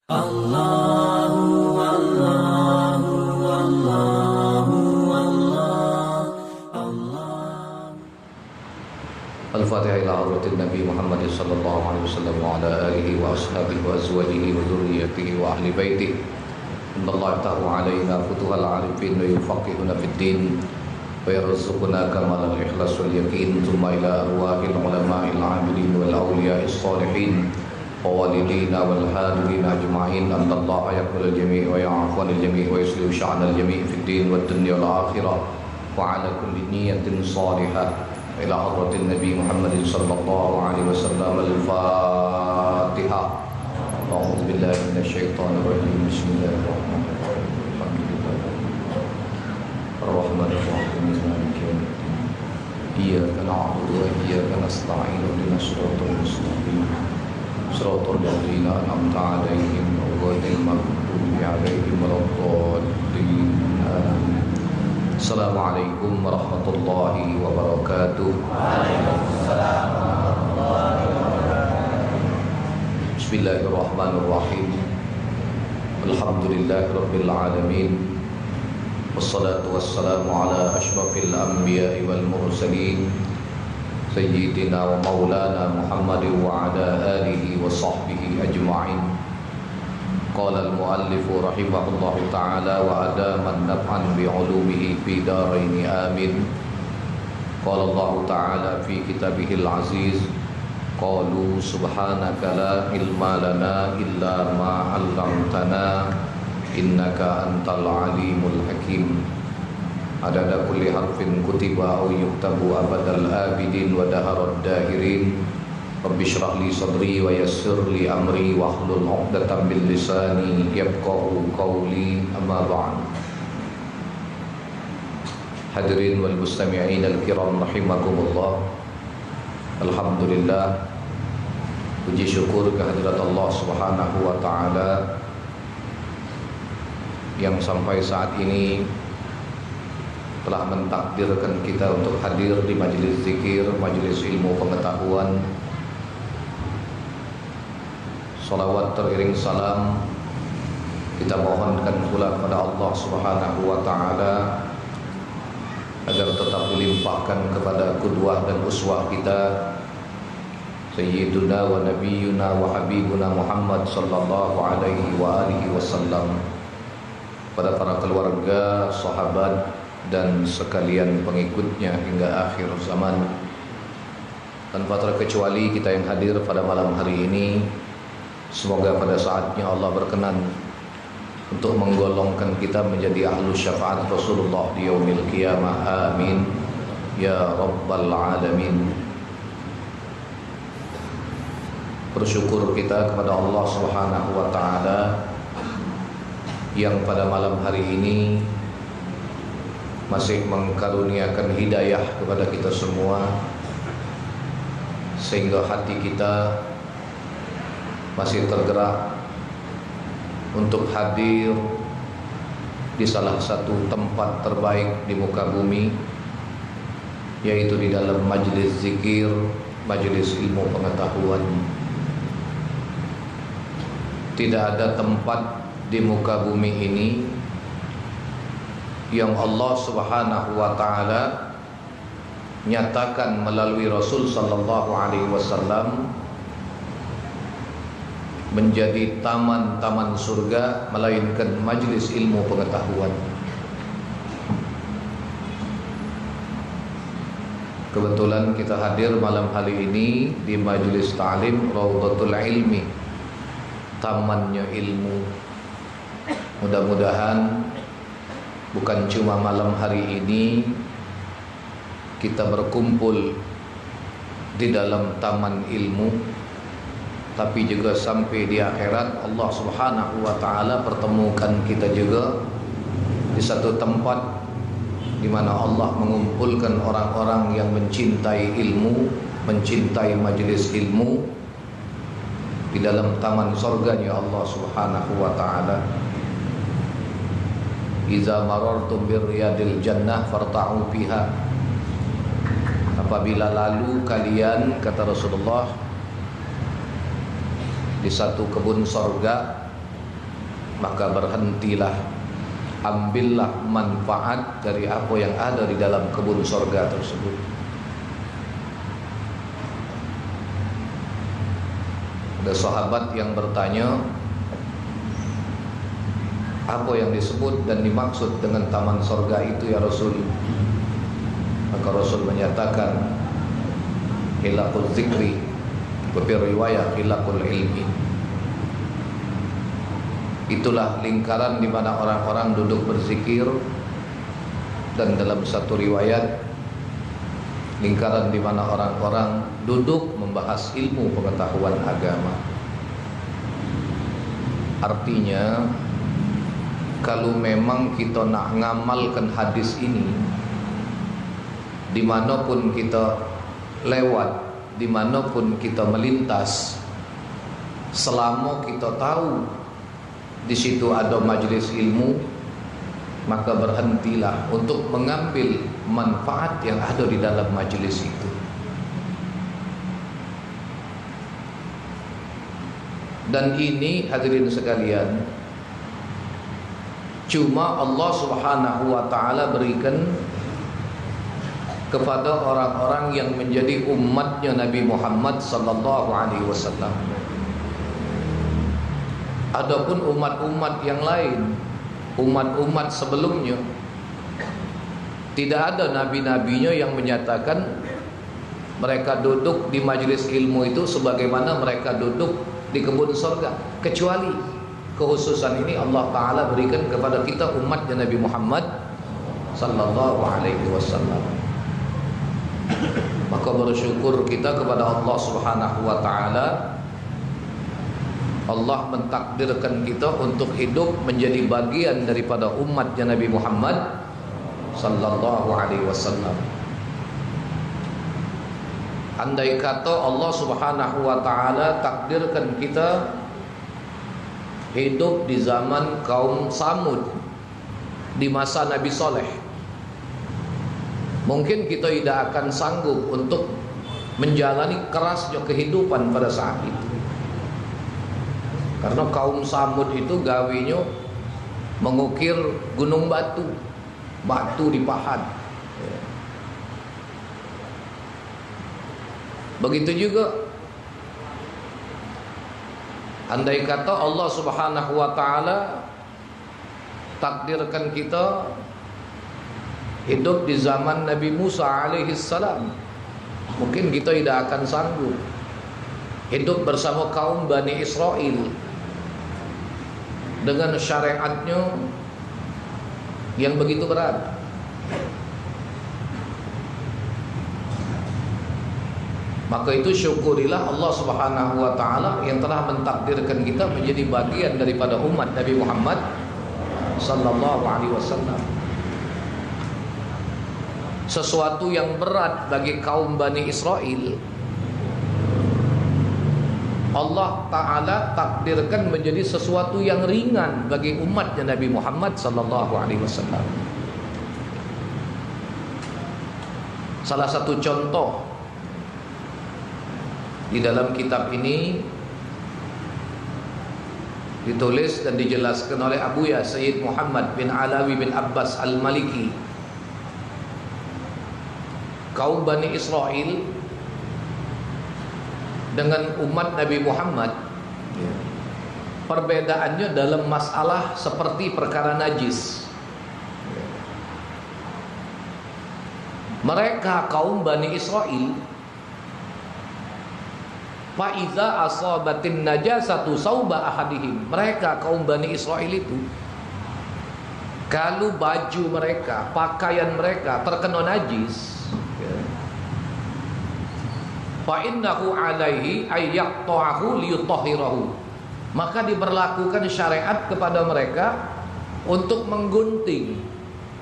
Allahu Allahu Allahu Allah. Al-Fatihah ila hadratin Nabi Muhammad sallallahu alaihi wasallam wa ala alihi wa ashabihi wa azwajihi wa dzurriyyatihi wa ahli baitihi. Innallaha ta'ala alaina futuhal arifin wa yufaqihuna fid din wa yarzuquna kamalal ikhlas wal yaqin thumma ila arwahil ulama'il 'amilin wal awliya'is shalihin wa walidina wal hadirin ajma'in. Annallaha yaqbalu al-jami' wa ya'fu 'anil jami' wa yuslihu sya'nal jami' fid din wad dunya wal akhirah wa 'ala kulli niyyatin shalihah ila hadratin Nabi Muhammad sallallahu alaihi wasallam. Al-Fatihah. A'udzu billahi minasyaitonir rajim. Bismillahirrahmanirrahim. Ar-Rahmanir Rahim. Maliki yaumiddin. Iyyaka na'budu wa iyyaka nasta'in. Ihdinas siratal mustaqim. Siratal ladzina an'amta 'alaihim ghairil maghdubi 'alaihim waladdallin. Amin. Assalamualaikum warahmatullahi wabarakatuh. Waalaikumsalam warahmatullahi wabarakatuh. Bismillahirrahmanirrahim. Alhamdulillahi rabbil alamin. Wassalatu wassalamu ala asyrafil anbiya'i wal mursalin sayyidina wa maulana Muhammadin wa ala alihi wa sahbihi ajma'in. Qala al-muallifu rahimahullahu ta'ala wa adaman naf'an bi'ulumihi fi daraini amin. Qala Allah ta'ala fi kitabihil aziz, qalu subhanaka la ilma lana illa ma 'allamtana innaka antal alimul hakim. Adada kulli harfin kutiba aw yuktabu abadal abidin wa daharad dahirin. Rabbi shrah li sadri wa yassir li amri wa hlul 'uqdatam min lisani yafqahu qawli. Amma ba'd. Hadirin wal mustami'in al-kiram rahimakumullah. Alhamdulillah, puji syukur kehadirat Allah Subhanahu wa taala yang sampai saat ini telah mentakdirkan kita untuk hadir di majelis zikir, majelis ilmu pengetahuan. Salawat teriring salam kita mohonkan pula kepada Allah Subhanahu wa taala agar tetap dilimpahkan kepada qudwah dan uswah kita Sayyiduna wa Nabiyyuna wa Habibuna Muhammad sallallahu alaihi wa alihi wasallam, pada para keluarga, sahabat dan sekalian pengikutnya hingga akhir zaman. Tanpa terkecuali kita yang hadir pada malam hari ini, semoga pada saatnya Allah berkenan untuk menggolongkan kita menjadi ahlu syafaat Rasulullah di yaumil qiyamah. Amin ya rabbal alamin. Bersyukur kita kepada Allah Subhanahu wa taala yang pada malam hari ini masih mengkaruniakan hidayah kepada kita semua, sehingga hati kita masih tergerak untuk hadir di salah satu tempat terbaik di muka bumi, yaitu di dalam majelis zikir, majelis ilmu pengetahuan. Tidak ada tempat di muka bumi ini yang Allah Subhanahu wa taala nyatakan melalui Rasul sallallahu alaihi wasallam menjadi taman-taman surga melainkan majlis ilmu pengetahuan. Kebetulan kita hadir malam hari ini di majlis ta'lim Raudhatul Ilmi, tamannya ilmu. Mudah-mudahan bukan cuma malam hari ini kita berkumpul di dalam taman ilmu, tapi juga sampai di akhirat Allah Subhanahu wa taala pertemukan kita juga di satu tempat di mana Allah mengumpulkan orang-orang yang mencintai ilmu, mencintai majelis ilmu di dalam taman surganya Allah Subhanahu wa taala. Iza marartum birriyadil jannah farta'u fiha. Apabila lalu kalian, kata Rasulullah, di satu kebun sorga, maka berhentilah, ambillah manfaat dari apa yang ada di dalam kebun surga tersebut. Ada sahabat yang bertanya, apa yang disebut dan dimaksud dengan taman surga itu ya Rasul? Maka Rasul menyatakan, hilaqul zikri, beberapa riwayat hilaqul ilmi. Itulah lingkaran di mana orang-orang duduk berzikir, dan dalam satu riwayat lingkaran di mana orang-orang duduk membahas ilmu pengetahuan agama. Artinya, kalau memang kita nak ngamalkan hadis ini, dimanapun kita lewat, dimanapun kita melintas, selama kita tahu di situ ada majelis ilmu, maka berhentilah untuk mengambil manfaat yang ada di dalam majelis itu. Dan ini hadirin sekalian, cuma Allah Subhanahu wa ta'ala berikan kepada orang-orang yang menjadi umatnya Nabi Muhammad sallallahu alaihi wasallam. Adapun umat-umat yang lain, umat-umat sebelumnya, tidak ada nabi-nabinya yang menyatakan mereka duduk di majelis ilmu itu sebagaimana mereka duduk di kebun surga, kecuali kekhususan ini Allah Ta'ala berikan kepada kita umatnya Nabi Muhammad sallallahu alaihi wasallam. Maka bersyukur kita kepada Allah Subhanahu wa ta'ala, Allah mentakdirkan kita untuk hidup menjadi bagian daripada umatnya Nabi Muhammad sallallahu alaihi wasallam. Andai kata Allah Subhanahu wa ta'ala takdirkan kita hidup di zaman kaum Samud, di masa Nabi Saleh, mungkin kita tidak akan sanggup untuk menjalani kerasnya kehidupan pada saat itu. Karena kaum Samud itu gawinya mengukir gunung batu, batu dipahat. Begitu juga andai kata Allah Subhanahu wa ta'ala takdirkan kita hidup di zaman Nabi Musa alaihi salam, mungkin kita tidak akan sanggup hidup bersama kaum Bani Israel dengan syariatnya yang begitu berat. Maka itu syukurilah Allah Subhanahu wa ta'ala yang telah mentakdirkan kita menjadi bagian daripada umat Nabi Muhammad sallallahu alaihi wasallam. Sesuatu yang berat bagi kaum Bani Israel, Allah Ta'ala takdirkan menjadi sesuatu yang ringan bagi umatnya Nabi Muhammad sallallahu alaihi wasallam. Salah satu contoh di dalam kitab ini ditulis dan dijelaskan oleh Abuya Sayyid Muhammad bin Alawi bin Abbas Al-Maliki. Kaum Bani Israel dengan umat Nabi Muhammad, perbedaannya dalam masalah seperti perkara najis. Mereka kaum Bani Israel, faiza asabatin najasatu sauba ahadihim, mereka kaum Bani Israel itu, kalau baju mereka, pakaian mereka terkena najis, fa innahu alaihi ay yaqta'ahu liyutahhirahu, maka diberlakukan syariat kepada mereka untuk menggunting,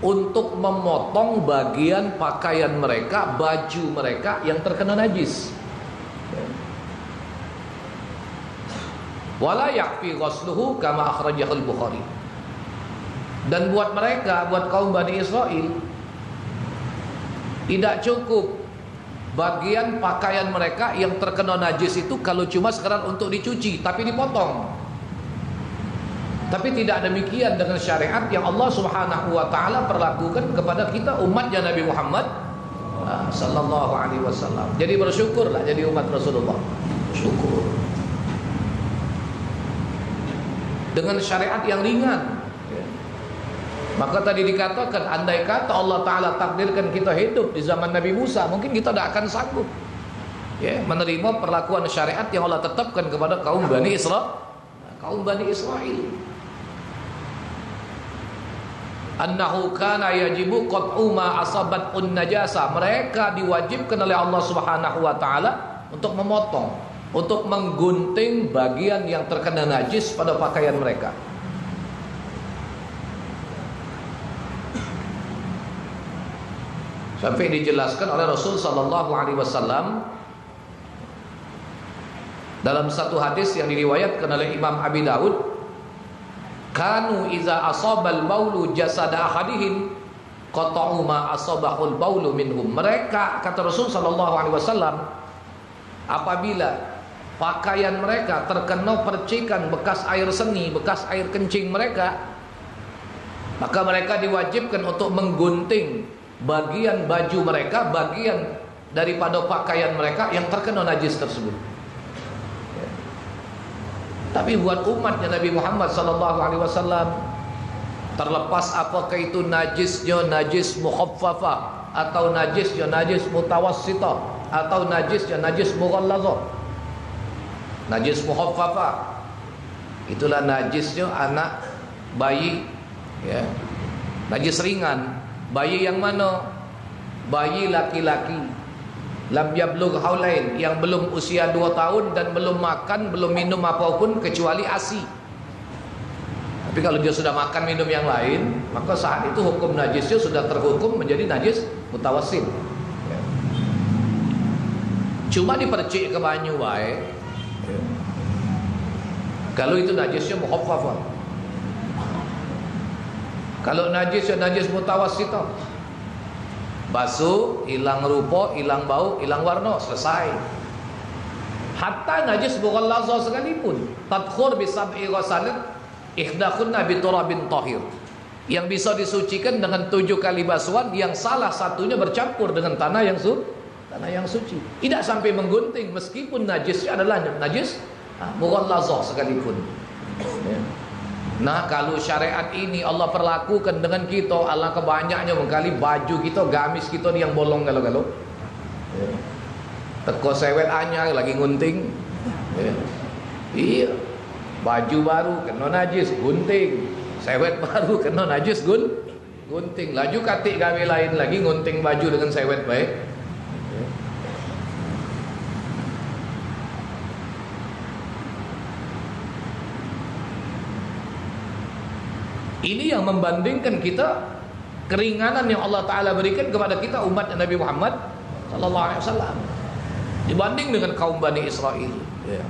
untuk memotong bagian pakaian mereka, baju mereka yang terkena najis. Wala yakfi ghusluhu kama akhrajahu al-Bukhari. Dan buat mereka, buat kaum Bani Israel, tidak cukup bagian pakaian mereka yang terkena najis itu kalau cuma sekedar untuk dicuci, tapi dipotong. Tapi tidak demikian dengan syariat yang Allah Subhanahu wa taala perlakukan kepada kita umatnya Nabi Muhammad sallallahu alaihi wasallam. Jadi bersyukurlah jadi umat Rasulullah. Syukur. Dengan syariat yang ringan. Maka tadi dikatakan andai kata Allah taala takdirkan kita hidup di zaman Nabi Musa, mungkin kita tidak akan sanggup menerima perlakuan syariat yang Allah tetapkan kepada kaum Bani Israel. Annahu kana yajibu qat'u ma asabat najasa. Mereka diwajibkan oleh Allah Subhanahu wa taala untuk memotong, untuk menggunting bagian yang terkena najis pada pakaian mereka. Sampai dijelaskan oleh Rasul sallallahu alaihi wasallam dalam satu hadis yang diriwayatkan oleh Imam Abi Daud, kanu iza asabal baulu jasada ahadihim qata'u ma asabahul baulu minhum. Mereka, kata Rasul sallallahu alaihi wasallam, apabila pakaian mereka terkena percikan bekas air seni, bekas air kencing mereka, maka mereka diwajibkan untuk menggunting bagian baju mereka, bagian daripada pakaian mereka yang terkena najis tersebut. Tapi buat umatnya Nabi Muhammad sallallahu alaihi wasallam, terlepas apakah itu najisnya najis mukhaffafah atau najisnya najis mutawassithah atau najisnya najis mughallazah. Najis mukhaffafah itulah najisnya anak bayi, ya. Najis ringan, bayi yang mana? Bayi laki-laki lam yablugh haulain, yang belum usia 2 tahun dan belum makan, belum minum apapun kecuali ASI. Tapi kalau dia sudah makan minum yang lain, maka saat itu hukum najisnya sudah terhukum menjadi najis mutawassil. Ya. Cuma dipercik ke banyu baik. Ya. Kalau itu najisnya mukhaffafah. Kalau najisnya najis mutawassithah, basuh, hilang rupa, hilang bau, hilang warna, selesai. Hatta najis mughallazah sekalipun, tadkhur bi sab'i ghasalat ihdakunna bi turabin tahir, yang bisa disucikan dengan 7 kali basuhan, yang salah satunya bercampur dengan tanah yang suci. Tidak sampai menggunting meskipun najisnya adalah najis mughallazah sekalipun. Ya. Nah, kalau syariat ini Allah perlakukan dengan kita, alangkah banyaknya mengkali baju kita, gamis kita ni yang bolong galau-galau. Ya. Teko sewet anyar lagi ngunting. Ya. Iya. Baju baru kena najis, gunting. Sewet baru kena najis, gunting. Laju katik gawe lain lagi ngunting baju dengan sewet baik. Ya. Ini yang membandingkan kita keringanan yang Allah Ta'ala berikan kepada kita umat Nabi Muhammad sallallahu alaihi wasallam dibanding dengan kaum Bani Israel. Ya.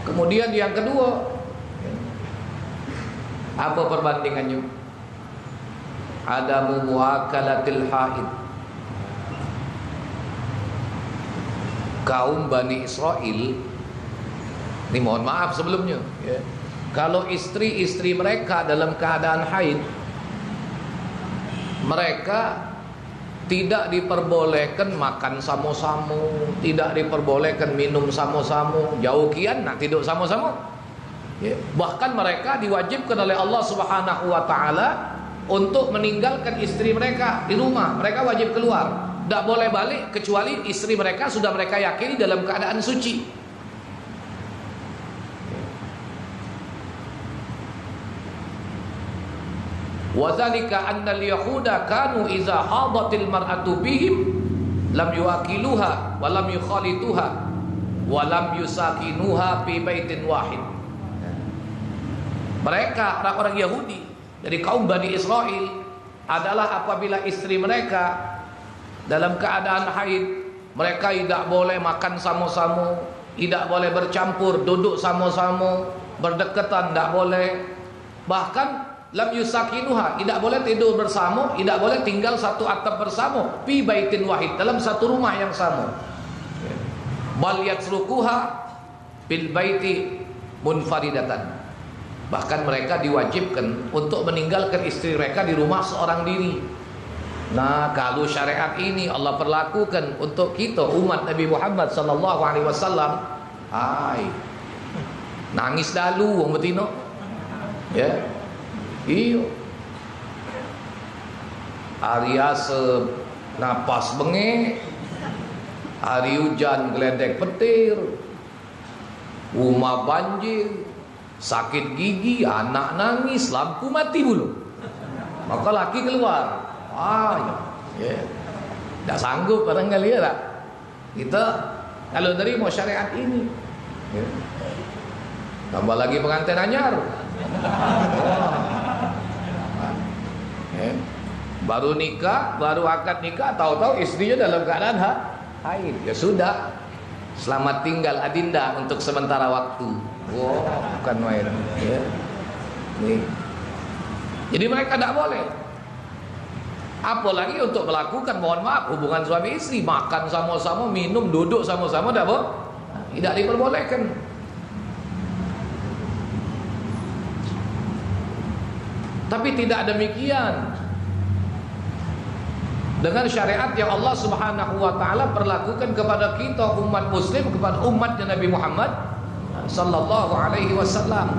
Kemudian yang kedua, apa perbandingannya? Adamu muakalatil haid. Kaum Bani Israel, ini mohon maaf sebelumnya, ya. Kalau istri-istri mereka dalam keadaan haid, mereka tidak diperbolehkan makan sama-sama, tidak diperbolehkan minum sama-sama, jauh kian nak tidur sama-sama. Ya. Bahkan mereka diwajibkan oleh Allah Subhanahu wa taala untuk meninggalkan istri mereka di rumah. Mereka wajib keluar, tidak boleh balik kecuali istri mereka sudah mereka yakini dalam keadaan suci. Wadzalika annal yahuda kanu iza hadatil mar'atu bihim lam yuakiluha wa lam yukhalituha wa lam yusakinuha fi baitin wahid. Mereka orang-orang Yahudi dari kaum Bani Israel adalah apabila istri mereka dalam keadaan haid, mereka tidak boleh makan sama-sama, tidak boleh bercampur duduk sama-sama, berdekatan tidak boleh, bahkan lam yusakinuha, tidak boleh tidur bersama, tidak boleh tinggal satu atap bersama, fi baitin wahid, dalam satu rumah yang sama. Bal yatsrukuha bil baiti munfaridatan. Bahkan mereka diwajibkan untuk meninggalkan istri mereka di rumah seorang diri. Nah, kalau syariat ini Allah perlakukan untuk kita umat Nabi Muhammad sallallahu alaihi wasallam, nangis dalu wong betina. Ya. Iyo. Hari asep napas bengek, hari hujan geledek petir, rumah banjir, sakit gigi, anak nangis, lampu mati dulu. Maka laki keluar. Ya. Tak sanggup barangkali ya tak? Kita kalau dari mau syariat ini. Ya. Tambah lagi pengantin anyar. Ya. Baru nikah, baru akad nikah, tahu-tahu istrinya dalam keadaan haid. Ya sudah. Selamat tinggal adinda untuk sementara waktu. Bukan main. Ya. Nih. Jadi mereka tidak boleh. Apalagi untuk melakukan, mohon maaf, hubungan suami istri, makan sama-sama, minum, duduk sama-sama, tidak diperbolehkan. Tapi tidak demikian dengan syariat yang Allah Subhanahu wa taala perlakukan kepada kita umat muslim, kepada umatnya Nabi Muhammad sallallahu alaihi wasallam.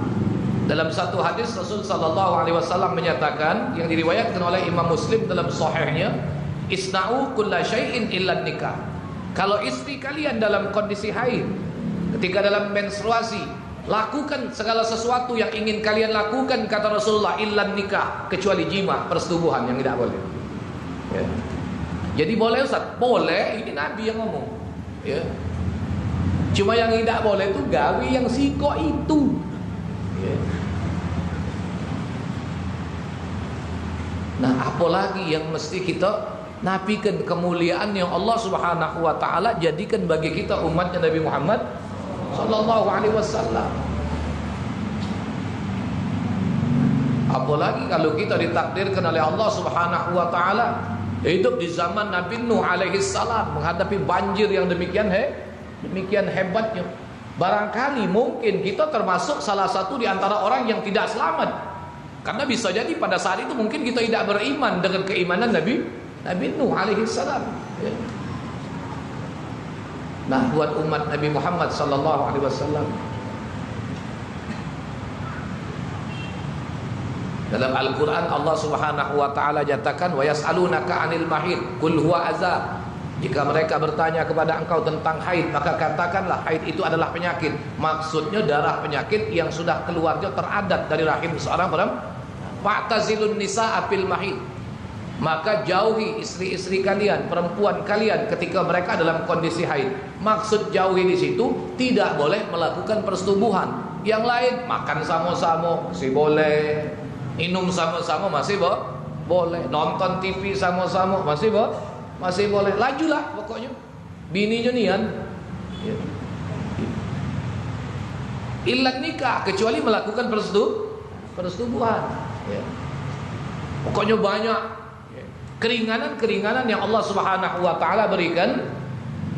Dalam satu hadis Rasul sallallahu alaihi wasallam menyatakan, yang diriwayatkan oleh Imam Muslim dalam sahihnya, isna'u kulla syai'in illa nikah. Kalau istri kalian dalam kondisi haid, ketika dalam menstruasi, lakukan segala sesuatu yang ingin kalian lakukan, kata Rasulullah, illa nikah, kecuali jima, persetubuhan yang tidak boleh. Ya. Jadi boleh Ustaz? Boleh, ini Nabi yang ngomong. Ya. Cuma yang tidak boleh itu gawi yang siko itu. Ya. Nah, apalagi yang mesti kita nafikan kemuliaan yang Allah Subhanahu wa taala jadikan bagi kita umatnya Nabi Muhammad sallallahu alaihi wasallam. Apalagi kalau kita ditakdirkan oleh Allah Subhanahu wa taala hidup di zaman Nabi Nuh alaihi salam menghadapi banjir yang demikian hebatnya. Barangkali mungkin kita termasuk salah satu di antara orang yang tidak selamat. Karena bisa jadi pada saat itu mungkin kita tidak beriman dengan keimanan Nabi Nuh alaihi salam. Ya. Nah, buat umat Nabi Muhammad sallallahu alaihi wasallam, dalam Al-Quran Allah Subhanahu wa taala nyatakan, wa yas'alunaka 'anil mahid qul huwa adza. Jika mereka bertanya kepada engkau tentang haid, maka katakanlah haid itu adalah penyakit. Maksudnya darah penyakit yang sudah keluarnya teradat dari rahim seorang perempuan. Fa'tazilun nisaa fil mahid. Maka jauhi istri-istri kalian, perempuan kalian ketika mereka dalam kondisi haid. Maksud jauhi di situ tidak boleh melakukan persetubuhan. Yang lain makan sama-sama masih boleh, minum sama-sama masih boleh, nonton TV sama-sama masih boleh. Lajulah pokoknya. Bininya nian. Ya. Illa nikah, kecuali melakukan persetubuhan. Ya. Pokoknya banyak keringanan-keringanan yang Allah Subhanahu wa taala berikan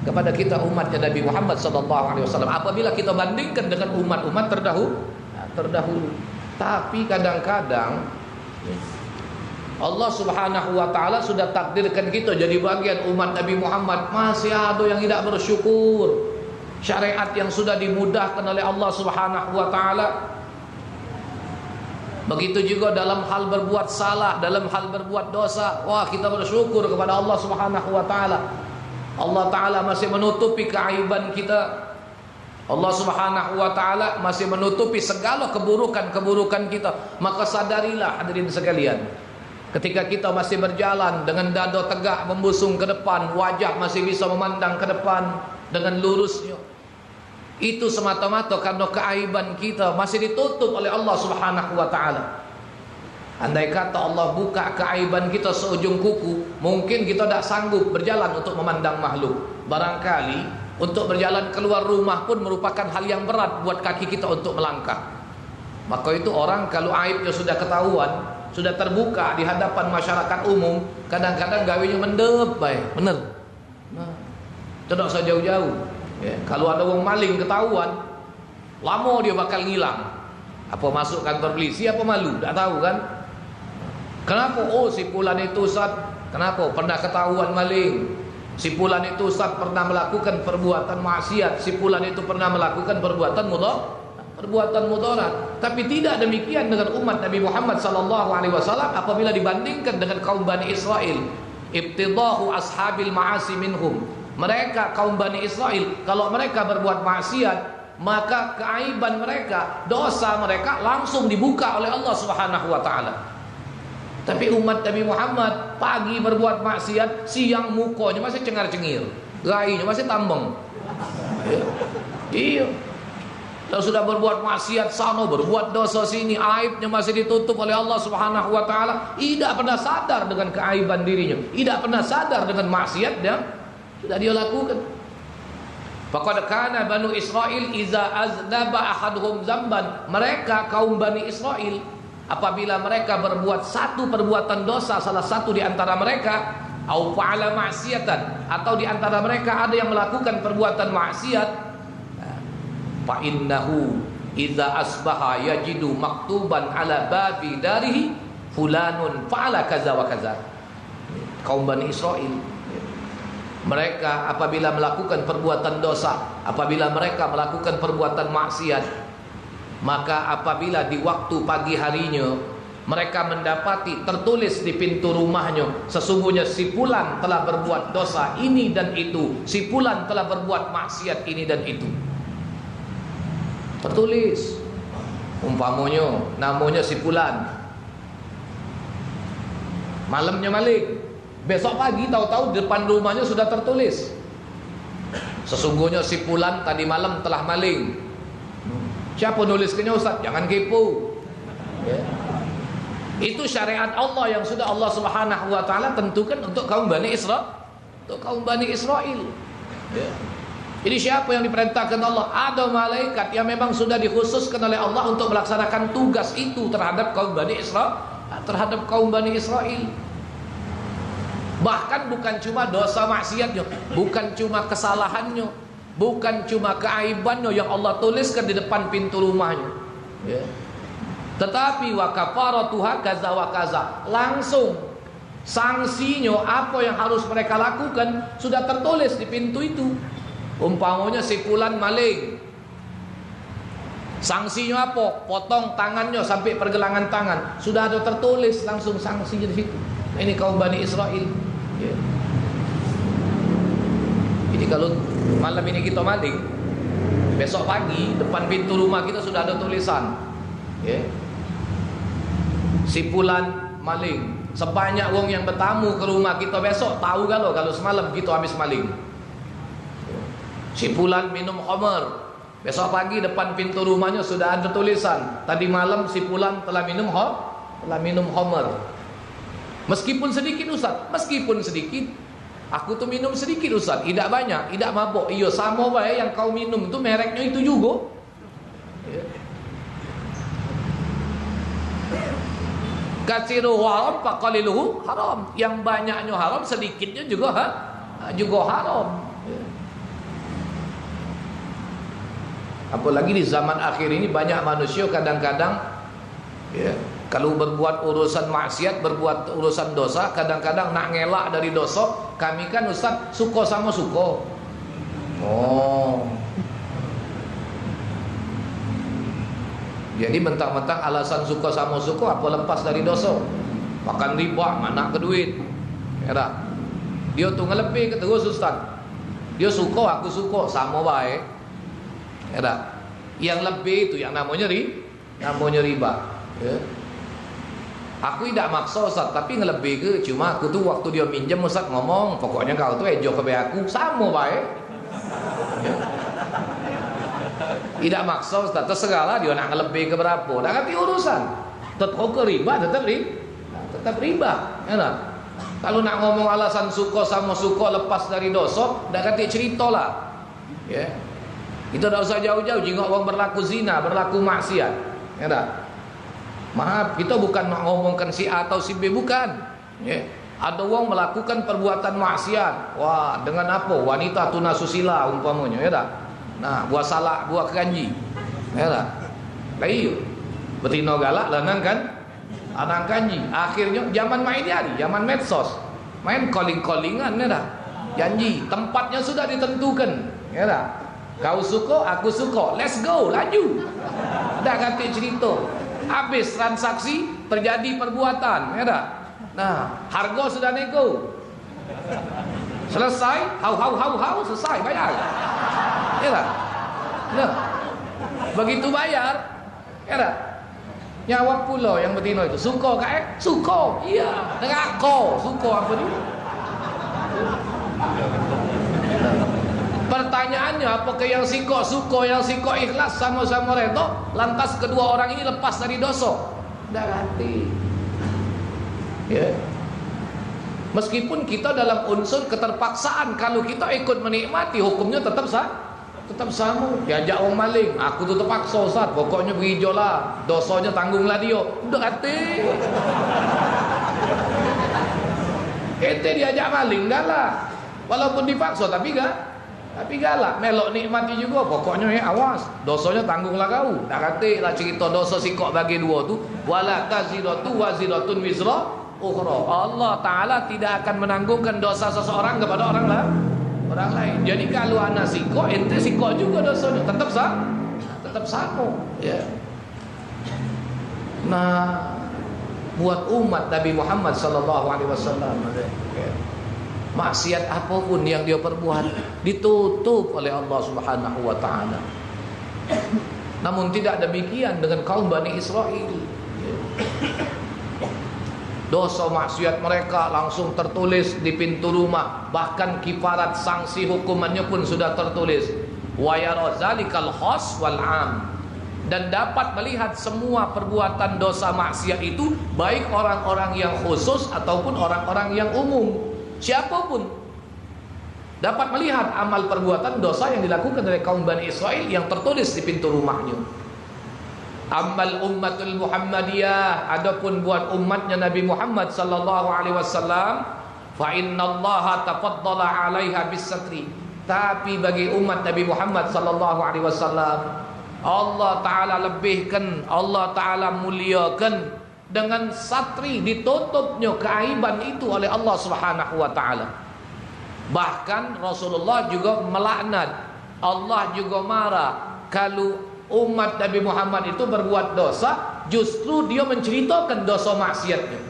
kepada kita umatnya Nabi Muhammad sallallahu alaihi wasallam apabila kita bandingkan dengan umat-umat terdahulu. Tapi kadang-kadang Allah Subhanahu wa taala sudah takdirkan kita jadi bagian umat Nabi Muhammad, masih ada yang tidak bersyukur. Syariat yang sudah dimudahkan oleh Allah Subhanahu wa taala. Begitu juga dalam hal berbuat salah, dalam hal berbuat dosa. Wah, kita bersyukur kepada Allah Subhanahu wa taala. Allah taala masih menutupi keaiban kita. Allah Subhanahu wa taala masih menutupi segala keburukan-keburukan kita. Maka sadarilah hadirin sekalian, ketika kita masih berjalan dengan dada tegak membusung ke depan, wajah masih bisa memandang ke depan dengan lurusnya, itu semata-mata karena keaiban kita masih ditutup oleh Allah Subhanahu wa taala. Andai kata Allah buka keaiban kita seujung kuku, mungkin kita tidak sanggup berjalan untuk memandang makhluk. Barangkali untuk berjalan keluar rumah pun merupakan hal yang berat buat kaki kita untuk melangkah. Maka itu orang kalau aibnya sudah ketahuan, sudah terbuka di hadapan masyarakat umum, kadang-kadang gawinya mendep baik, bener. Nah, tidak usah jauh-jauh. Ya, kalau ada orang maling ketahuan, Lama dia bakal ngilang. Apa masuk kantor polisi, apa malu, tak tahu kan. Kenapa? Oh, si fulan itu Ustaz, kenapa? Pernah ketahuan maling. Si fulan itu Ustaz pernah melakukan perbuatan maksiat. Si fulan itu pernah melakukan perbuatan mudarat. Tapi tidak demikian dengan umat Nabi Muhammad sallallahu alaihi wasallam apabila dibandingkan dengan kaum Bani Israel. Ibtidahu ashabil ma'asi minhum. Mereka kaum Bani Israel, kalau mereka berbuat maksiat, maka keaiban mereka, dosa mereka langsung dibuka oleh Allah Subhanahu wa taala. Tapi umat Nabi Muhammad pagi berbuat maksiat, siang mukanya masih cengar-cengir, rainya masih tambeng. Iya. Kalau sudah berbuat maksiat sana, berbuat dosa sini, aibnya masih ditutup oleh Allah Subhanahu wa taala, tidak pernah sadar dengan keaiban dirinya, tidak pernah sadar dengan maksiat yang sudah dia lakukan. Faqad kana Banu Israil iza aznaba ahaduhum zamban. Mereka kaum Bani Israel apabila mereka berbuat satu perbuatan dosa, salah satu di antara mereka, au fa'ala ma'siyatan, atau di antara mereka ada yang melakukan perbuatan maksiat, fa innahu iza asbaha yajidu maktuban ala babi darihi fulanun fa'ala kaza wa kaza. Kaum Bani Israel, mereka apabila melakukan perbuatan dosa, apabila mereka melakukan perbuatan maksiat, maka apabila di waktu pagi harinya mereka mendapati tertulis di pintu rumahnya, sesungguhnya si fulan telah berbuat dosa ini dan itu, si fulan telah berbuat maksiat ini dan itu. Tertulis. Umpamanya namanya si fulan, malamnya maling, besok pagi tahu-tahu depan rumahnya sudah tertulis, sesungguhnya si fulan tadi malam telah maling. Siapa nuliskannya Ustaz? Jangan kepo. Ya. Itu syariat Allah yang sudah Allah Subhanahu wa taala tentukan untuk kaum Bani Israel, untuk kaum Bani Israel. Ya. Jadi siapa yang diperintahkan Allah? Ada malaikat yang memang sudah dikhususkan oleh Allah untuk melaksanakan tugas itu terhadap kaum Bani Israel, terhadap kaum Bani Israel. Bahkan bukan cuma dosa maksiatnya, bukan cuma kesalahannya, bukan cuma keaibannya yang Allah tuliskan di depan pintu rumahnya, ya. Tetapi wa kafaratuha kaza wa kaza, langsung sanksinya apa yang harus mereka lakukan sudah tertulis di pintu itu. Umpamanya si fulan maling, sanksinya apa? Potong tangannya sampai pergelangan tangan, sudah ada tertulis langsung sanksinya di situ. Ini kaum Bani Israel. Ya. Jadi kalau malam ini kita maling, besok pagi depan pintu rumah kita sudah ada tulisan, ya. Si fulan maling. Sebanyak wong yang bertamu ke rumah kita besok tahu kalau semalam kita habis maling. Si fulan minum khamar, besok pagi depan pintu rumahnya sudah ada tulisan, tadi malam si fulan telah minum khamar. Meskipun sedikit Ustaz, meskipun sedikit. Aku tuh minum sedikit Ustaz, tidak banyak, tidak mabuk. Iya sama baik yang kau minum itu mereknya itu juga. Ya. Katsiruhu haram faqaliluhu haram. Yang banyaknya haram, sedikitnya juga haram. Ya. Apalagi di zaman akhir ini banyak manusia kadang-kadang, ya, kalau berbuat urusan maksiat, berbuat urusan dosa, kadang-kadang nak ngelak dari dosa. Kami kan Ustaz suka sama suka. Oh, jadi mentang-mentang alasan suka sama suka, apa lepas dari dosa? Makan riba, mana ke duit, ya tak? Dia tuh ngelebih ke terus Ustaz. Dia suka, aku suka, sama baik, ya tak? Yang lebih itu yang namanya riba, ya. Aku tidak maksa Ustaz, tapi ngelebih ke, cuma aku tuh waktu dia minjem Ustaz ngomong, pokoknya kau tuh ejo ke aku, sama baik, ya. Tidak maksa Ustaz, terserahlah dia nak ngelebih ke berapa, dah kati urusan. Tetap ke riba, tetap riba, ya tak? Kalau nak ngomong alasan suka sama suka lepas dari dosa, dah kati cerita lah, ya. Kita tak usah jauh-jauh jengok orang berlaku zina, berlaku maksiat, ya tak? Maaf, kita bukan nak ngomongkan si A atau si B, bukan, ya. Ada orang melakukan perbuatan maksiat, wah, dengan apa? Wanita tunasusila umpamanya, ya tak? Nah, buat salak, buat keranji, Ya tak? Layu. Betina galak lanang kan? Anak kanji. Akhirnya zaman main hari, zaman medsos. Main calling-callingan ya tak? Janji, tempatnya sudah ditentukan. Ya tak? Kau suka, aku suka. Let's go, laju. Dah kata cerita. Habis transaksi, terjadi perbuatan, ya tak? Nah, harga sudah nego. Selesai, hau, selesai, bayar. Ya tak? Nah, begitu bayar, ya tak? Nyawa pula yang betina itu. Suka kak? Suka. Iya. Dengan kau. Suka apa ni? Pertanyaannya, apakah yang sikok suka, yang sikok ikhlas sama-sama redha, lantas kedua orang ini lepas dari dosa? Dah hati. Ya. Meskipun kita dalam unsur keterpaksaan, kalau kita ikut menikmati, hukumnya tetap sama. Diajak orang maling, aku tu terpaksa Ustaz, pokoknya pergi je lah, dosanya tanggunglah dia. Dah hati. Kita diajak maling dah lah, walaupun dipaksa tapi galak, melok nikmati juga. Pokoknya awas, dosanya tanggunglah kau. Tak kata lah cerita dosa sikok bagi dua tu, wala taziratu waziratun wizra ukhra. Allah Ta'ala tidak akan menanggungkan dosa seseorang kepada orang lain. Jadi kalau anak sikok, ente sikok juga dosanya, tetap sama. Ya. Nah, buat umat Nabi Muhammad sallallahu alaihi wasallam, maksiat apapun yang dia perbuat ditutup oleh Allah Subhanahu wa taala. Namun tidak demikian dengan kaum Bani Israel. Dosa maksiat mereka langsung tertulis di pintu rumah, bahkan kifarat sanksi hukumannya pun sudah tertulis. Wa yara zalikal khas wal 'am. Dan dapat melihat semua perbuatan dosa maksiat itu, baik orang-orang yang khusus ataupun orang-orang yang umum. Siapapun dapat melihat amal perbuatan dosa yang dilakukan oleh kaum Bani Israel yang tertulis di pintu rumahnya. Amal ummatul Muhammadiyah, adapun buat umatnya Nabi Muhammad sallallahu alaihi wasallam, fa innallaha tafaddala 'alaiha bis-satri. Tapi bagi umat Nabi Muhammad sallallahu alaihi wasallam, Allah Ta'ala lebihkan, Allah Ta'ala muliakan dengan satri, ditutupnya keaiban itu oleh Allah Subhanahu wa taala. Bahkan Rasulullah juga melaknat, Allah juga marah kalau umat Nabi Muhammad itu berbuat dosa, justru dia menceritakan dosa maksiatnya.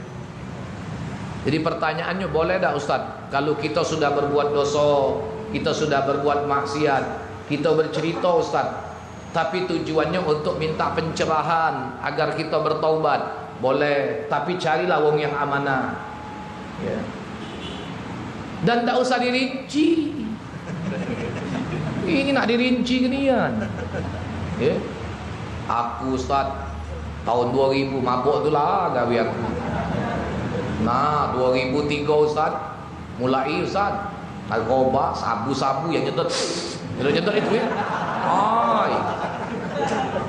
Jadi pertanyaannya, boleh tak Ustaz, kalau kita sudah berbuat dosa, kita sudah berbuat maksiat, kita bercerita Ustaz, tapi tujuannya untuk minta pencerahan agar kita bertaubat? Boleh, tapi carilah wong yang amanah, ya. Dan tak usah dirinci. Ini nak dirinci ginian, ya. Aku Ustaz tahun 2000 mabuk tu lah gawe aku. Nah 2003 Ustaz mulai Ustaz narkoba, sabu-sabu yang nyedot itu ya. Ai,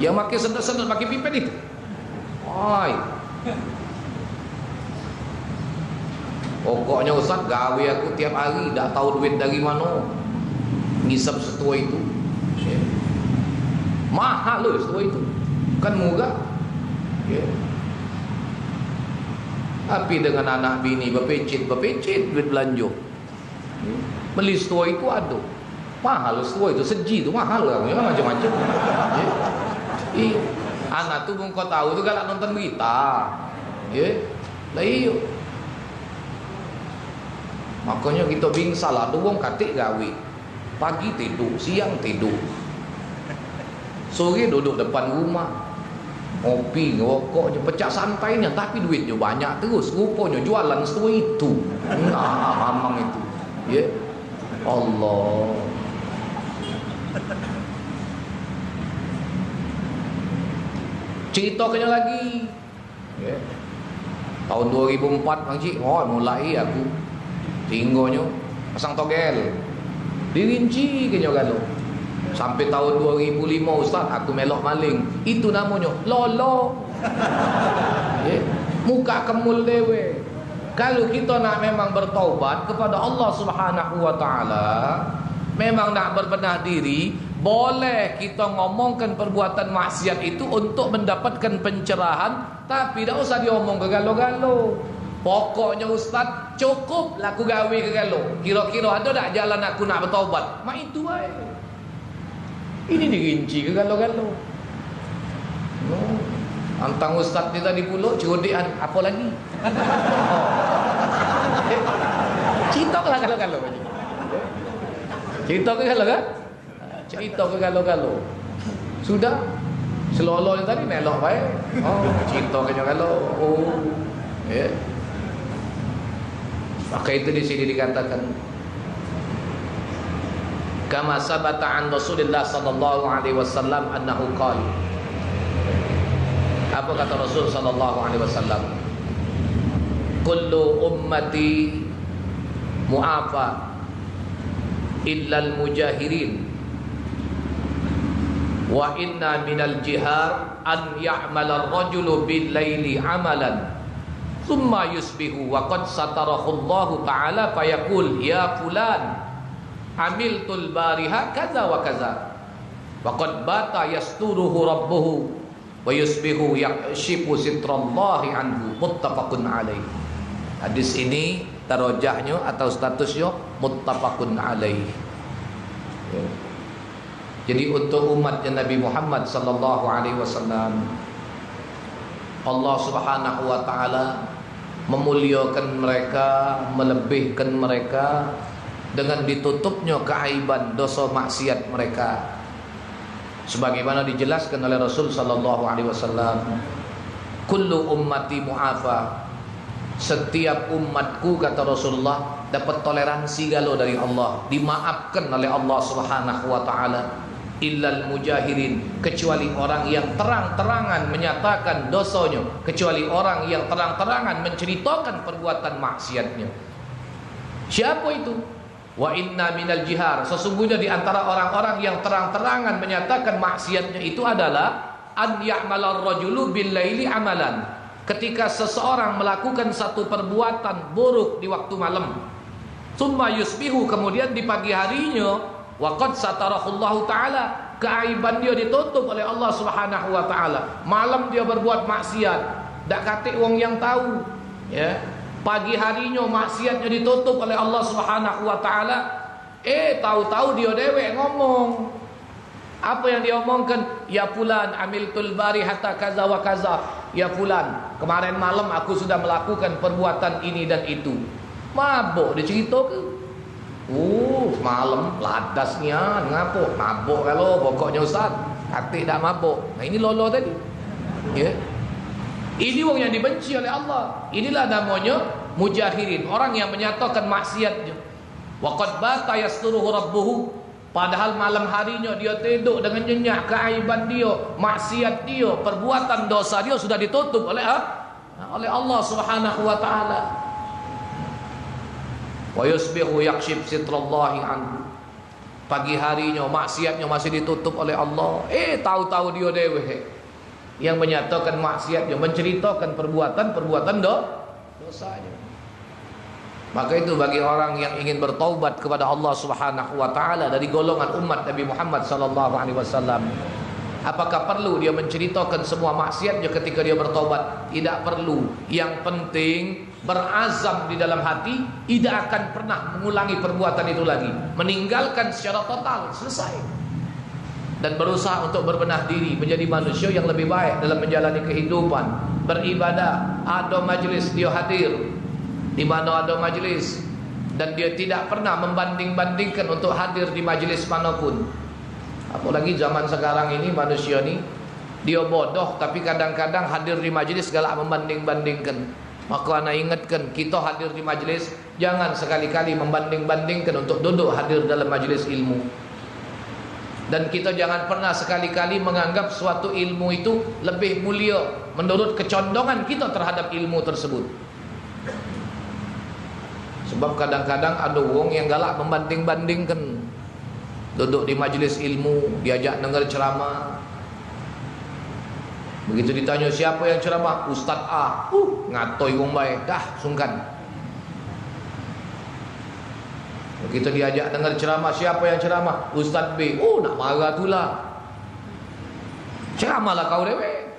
yang makin sedot-sedot makin pipet itu. Ai, pokoknya Ustaz gawe aku tiap hari, tak tahu duit dari mana ngisap setua itu, ya. Mahal loh setua itu, kan murah, ya. Tapi dengan anak bini berpecit duit belanja, ya. Beli setua itu ada mahal, setua itu seji itu mahal lah, ya, macam-macam, ya. Anak tu pun kau tahu tu galak nonton berita, ya. Lah iyo, makanya kita bingsal lah, tu wong katik gawe, pagi tidur, siang tidur, sore duduk depan rumah, ngopi, ngerokok je, pecah santainya, tapi duitnya banyak terus, rupanya jualan setua itu. Nah, mamang itu, ya. Allah. Ceritakannya lagi, ya. Tahun 2004 Bang Cik, mulai aku tinggalnya pasang togel, dirinci kenyo galo. Sampai tahun 2005 Ustaz aku melok maling. Itu namanya lolo. Ya, muka kemul dewe. Kalau kita nak memang bertaubat kepada Allah Subhanahu wa taala, memang nak berbenah diri, boleh kita ngomongkan perbuatan maksiat itu untuk mendapatkan pencerahan, tapi tak usah diomong ke galo-galo. Pokoknya ustaz, cukup lah aku gawe ke galo. Kira-kira ada tak jalan aku nak bertaubat? Mak itu aja. Ini dirinci ke galo-galo. Antang ustaz ni tadi pula cerodekan apa lagi? Cerita ke galo-galo. Cerita ke galo-galo? Cerita ke galo-galo. Sudah selolong tadi melok baik. Oh, cerita ke galo. Oh. Ya. Maka itu di sini dikatakan kama sabata an Rasulullah sallallahu alaihi wasallam annahu qala. Apa kata Rasul sallallahu alaihi wasallam? Kullu ummati mu'afa illa al-mujahirin wa inna minal jihar an ya'mala ar-rajulu bil-laili 'amalan thumma yusbihu wa qad satarahu Allah ta'ala fayaqul ya fulan amiltul bariha kaza wa kaza wa qad bata yasturuhu rabbuhu wa yusbihu yakshifu sitrallahi anhu, muttafaqun alaih. Hadis ini darajahnya atau statusnya muttafaqun alaih. Jadi untuk umatnya Nabi Muhammad sallallahu alaihi wasallam, Allah Subhanahu wa taala memuliakan mereka, melebihkan mereka dengan ditutupnya keaiban dosa maksiat mereka. Sebagaimana dijelaskan oleh Rasul sallallahu alaihi wasallam, kullu ummati mu'afa, setiap umatku kata Rasulullah dapat toleransi galau dari Allah, dimaafkan oleh Allah Subhanahu wa taala, illal mujahirin, kecuali orang yang terang-terangan menyatakan dosanya, kecuali orang yang terang-terangan menceritakan perbuatan maksiatnya. Siapa itu? Wa inna minal jihar, sesungguhnya di antara orang-orang yang terang-terangan menyatakan maksiatnya itu adalah an ya'malar rajulu bil laili amalan, ketika seseorang melakukan satu perbuatan buruk di waktu malam, summa yusbihu, kemudian di pagi harinya, wa qad satarahullahu ta'ala, keaiban dia ditutup oleh Allah Subhanahu wa taala. Malam dia berbuat maksiat, dak katik wong yang tahu, ya. Pagi harinya maksiatnya ditutup oleh Allah Subhanahu wa taala. Tahu-tahu dia dewek ngomong. Apa yang dia omongkan? Ya fulan amiltul bari hatta kaza wa kaza. Ya fulan, kemarin malam aku sudah melakukan perbuatan ini dan itu. Mabuk dia cerita ke? Malam ladasnya ngapuk, mabuk kalau pokoknya ustaz. Hati dah mabuk. Nah ini lolo tadi. Ya. Ini orang yang dibenci oleh Allah. Inilah namanya mujahirin, orang yang menyatakan maksiatnya. Wa qad bata yasturuhu rabbuhu, padahal malam harinya dia tidur dengan nyenyak keaiban dia, maksiat dia, perbuatan dosa dia sudah ditutup oleh Allah Subhanahu wa taala. Wa yusbihu yakshif sitrallahi anhu, pagi harinya maksiatnya masih ditutup oleh Allah. Tahu-tahu dia dewe yang menyatakan maksiatnya, menceritakan perbuatan dosanya. Maka itu bagi orang yang ingin bertaubat kepada Allah Subhanahu wa taala dari golongan umat Nabi Muhammad sallallahu alaihi wasallam, apakah perlu dia menceritakan semua maksiatnya ketika dia bertaubat? Tidak perlu. Yang penting berazam di dalam hati tidak akan pernah mengulangi perbuatan itu lagi, meninggalkan secara total, selesai. Dan berusaha untuk berbenah diri menjadi manusia yang lebih baik dalam menjalani kehidupan, beribadah. Ada majlis dia hadir, di mana ada majlis, dan dia tidak pernah membanding-bandingkan untuk hadir di majlis manapun. Apalagi zaman sekarang ini manusia ni dia bodoh, tapi kadang-kadang hadir di majlis galak membanding-bandingkan. Maka ana ingatkan, kita hadir di majlis jangan sekali-kali membanding-bandingkan untuk duduk hadir dalam majlis ilmu. Dan kita jangan pernah sekali-kali menganggap suatu ilmu itu lebih mulia menurut kecondongan kita terhadap ilmu tersebut. Sebab kadang-kadang ada orang yang galak membanding-bandingkan. Duduk di majlis ilmu, diajak dengar ceramah. Begitu ditanya siapa yang ceramah? Ustaz A. Ngatoi wong baik. Dah sungkan. Kita diajak dengar ceramah, siapa yang ceramah? Ustaz B. Oh, nak marah tu lah. Ceramahlah kau dewe.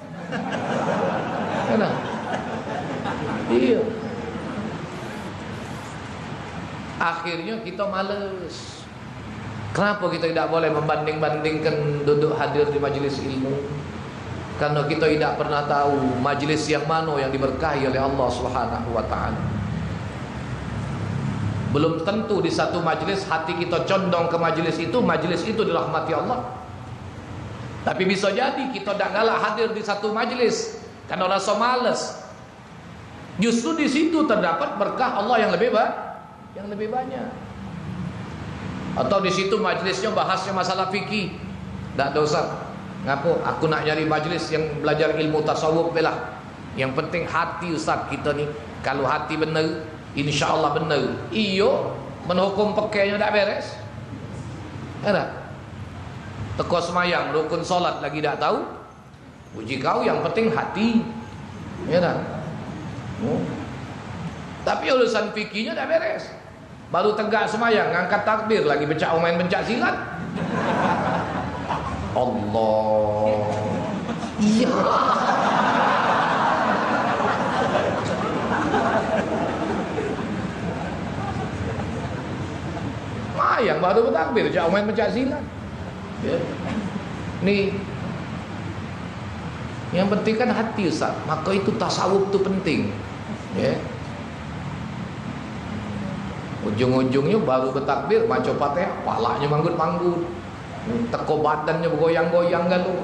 Kan? Iya. Akhirnya kita malas. Kenapa kita tidak boleh membanding-bandingkan duduk hadir di majlis ilmu? Karena kita tidak pernah tahu majlis yang mana yang diberkahi oleh Allah Subhanahu wa taala. Belum tentu di satu majlis hati kita condong ke majlis itu dirahmati Allah. Tapi bisa jadi kita tak galak hadir di satu majlis karena rasa malas. Justru di situ terdapat berkah Allah yang lebih banyak. Atau di situ majlisnya bahasnya masalah fikih. Tak ada usah. Ngapa? Aku nak nyari majlis yang belajar ilmu tasawuf belah. Yang penting hati Ustaz kita ni. Kalau hati benar, insya-Allah benar. Iyo, menhukum pakainya tak beres. Ada. Teko semayang, rukun solat lagi tak tahu. Puji kau, yang penting hati. Ya tak? Tapi urusan fikihnya tak beres. Baru tegak semayang, ngangkat takbir lagi main pencak silat. Allah. Iya. Mayang baru bertakbir, main pencak silat. Ya. Ni yang penting kan hati Ustaz. Maka itu tasawuf tu penting. Ya. Ujung-ujungnya baru bertakbir baca Fatihah, palanya manggut-manggut. Teko badannya bergoyang-goyang galuh.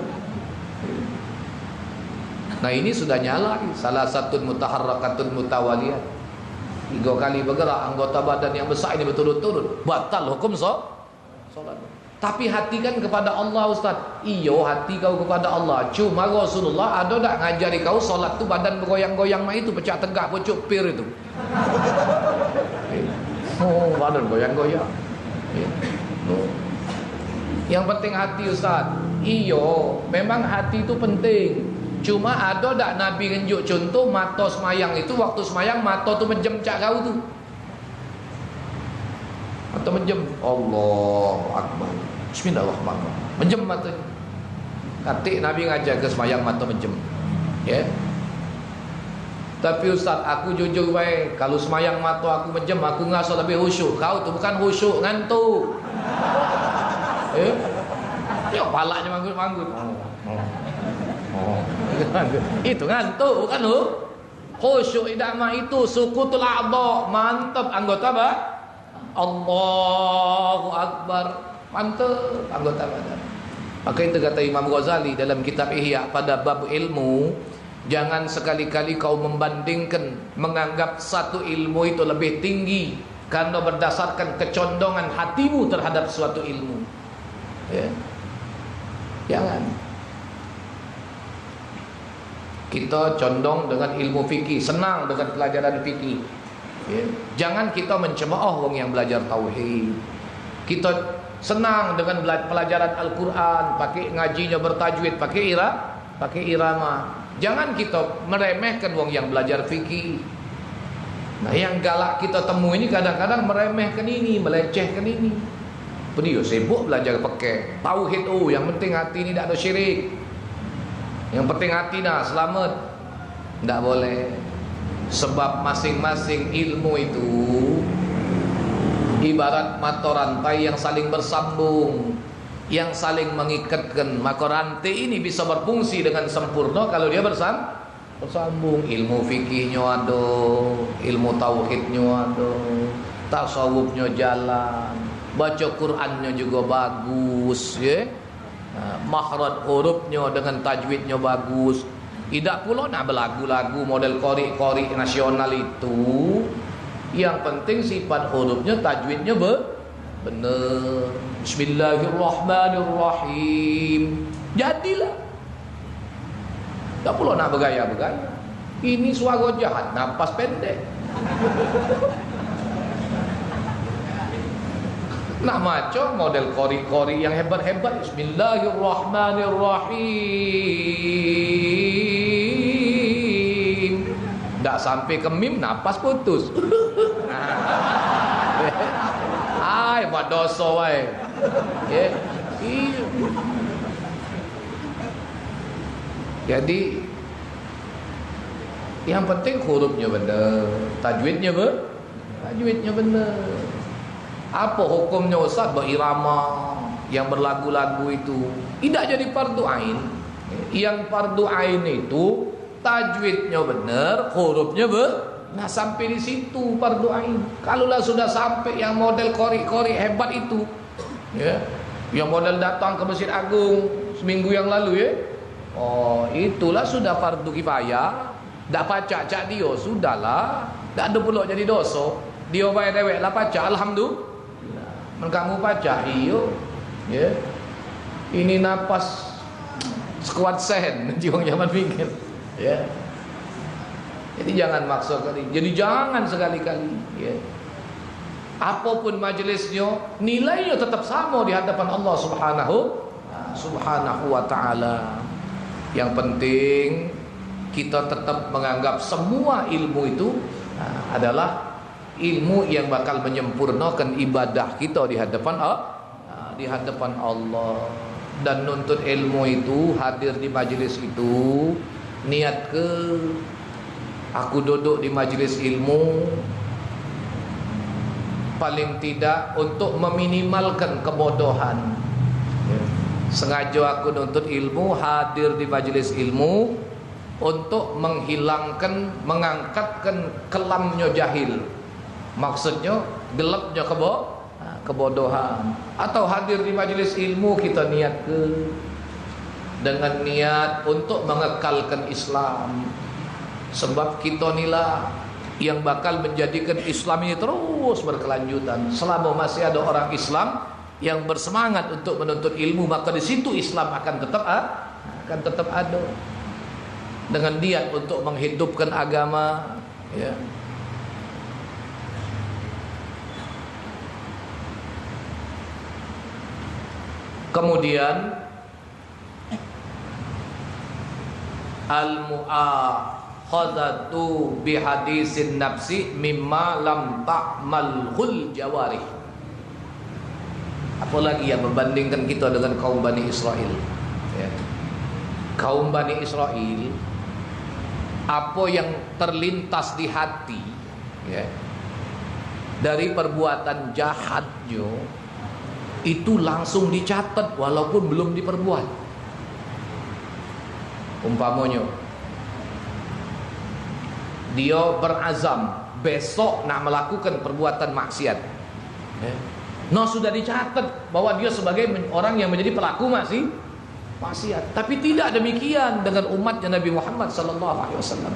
Nah ini sudah nyala. Salah satu mutaharrakatun mutawaliyah. 3 kali bergerak anggota badan yang besar ini berturut-turut. Batal hukum solat. Tapi hati kan kepada Allah Ustaz. Iyo, hati kau kepada Allah. Cuma Rasulullah ada tak ngajari kau solat tu badan bergoyang-goyang itu, pecah tegak pucuk pir itu. Oh, badan goyang-goyang. Yang penting hati Ustaz. Iyo, memang hati itu penting. Cuma ada tak Nabi tunjuk contoh mata semayang itu, waktu semayang mata tu menjem cak kau tu. Mata menjem. Allahu Akbar. Bismillahirrahmanirrahim. Menjem mata. Katik Nabi ngajar ke semayang mata menjem. Ya. Tapi Ustaz, aku jujur baik, kalau semayang mata aku menjem, aku rasa lebih khusyuk. Kau tu bukan khusyuk, ngantuk. Ya, palanya manggut-manggut. Itu ngantuk bukan lu? Khusyuk idamah itu sukutul a'dha, mantap anggota bah. Allahu Akbar, mantap anggota badan. Maka itu kata Imam Ghazali dalam kitab Ihya pada bab ilmu, jangan sekali-kali kau membandingkan, menganggap satu ilmu itu lebih tinggi karena berdasarkan kecondongan hatimu terhadap suatu ilmu. Ya. Jangan. Kita condong dengan ilmu fikih, senang dengan pelajaran fikih. Ya. Jangan kita mencemooh orang yang belajar tauhid. Kita senang dengan pelajaran Al-Quran, pakai ngajinya bertajwid, pakai irama. Jangan kita meremehkan orang yang belajar fikih. Nah, yang galak kita temui ini kadang-kadang meremehkan ini, melecehkan ini. Dia sibuk belajar pakai tauhid. Oh, yang penting hati ini tak ada syirik. Yang penting hati dah selamat. Tak boleh. Sebab masing-masing ilmu itu ibarat mata rantai yang saling bersambung, yang saling mengikatkan. Maka rantai ini bisa berfungsi dengan sempurna kalau dia bersambung. Ilmu fikihnya ada, ilmu tauhidnya ada, tasawufnya jalan, baca Qurannya juga bagus, ya. Makhraj hurufnya dengan tajwidnya bagus. Tidak pula nak berlagu-lagu model qori-qori nasional itu. Yang penting sifat hurufnya, tajwidnya benar. Bismillahirrahmanirrahim. Jadilah. Tak pula nak bergaya-bergaya. Ini suara jahat, nafas pendek. Nak macam model qori-qori yang hebat-hebat. Bismillahirrahmanirrahim. Tak sampai ke mim, nafas putus. Hai buat dosa wae. Ya. Iya. Jadi yang penting hurufnya benar, tajwidnya benar. Apa hukumnya Ustaz berirama yang berlagu-lagu itu? Tidak jadi fardu ain. Yang fardu ain itu tajwidnya benar, hurufnya benar. Nah sampai di situ fardu ain. Kalaulah sudah sampai yang model kori-kori hebat itu, ya, yang model datang ke Masjid Agung seminggu yang lalu ya, oh itulah sudah fardu kifayah. Tak pacak dia sudahlah, tak ada pula jadi dosa. Dia bayar dewek lah pacak, alhamdulillah. Kamu pacak iyo, ya. Ini napas sekuat sen jiwang zaman pikir, ya. Jadi jangan maksa kali. Jadi jangan sekali-kali, ya. Apapun majelisnya, nilainya tetap sama di hadapan Allah Subhanahu wa taala. Yang penting kita tetap menganggap semua ilmu itu adalah ilmu yang bakal menyempurnakan ibadah kita di hadapan Allah. Dan nuntut ilmu itu, hadir di majelis itu, niat ke aku duduk di majelis ilmu paling tidak untuk meminimalkan kebodohan. Sengaja aku nuntut ilmu, hadir di majelis ilmu untuk menghilangkan, mengangkatkan kelamnya jahil. Maksudnya gelapnya kebodohan. Atau hadir di majelis ilmu kita niat ke dengan niat untuk mengekalkan Islam. Sebab kita inilah yang bakal menjadikan Islam ini terus berkelanjutan. Selama masih ada orang Islam yang bersemangat untuk menuntut ilmu, maka di situ Islam akan tetap ada. Dengan niat untuk menghidupkan agama, ya. Kemudian al-mu'akhadatu bihadisin nafsi mimma lam ta'malhul jawarih. Apalagi yang membandingkan kita dengan kaum Bani Israel, ya. Kaum Bani Israel, apa yang terlintas di hati, ya, dari perbuatan jahatnya itu langsung dicatat walaupun belum diperbuat. Umpamanya dia berazam besok nak melakukan perbuatan maksiat, ya. Sudah dicatat bahwa dia sebagai orang yang menjadi pelaku maksiat. Tapi tidak demikian dengan umatnya Nabi Muhammad sallallahu alaihi wasallam.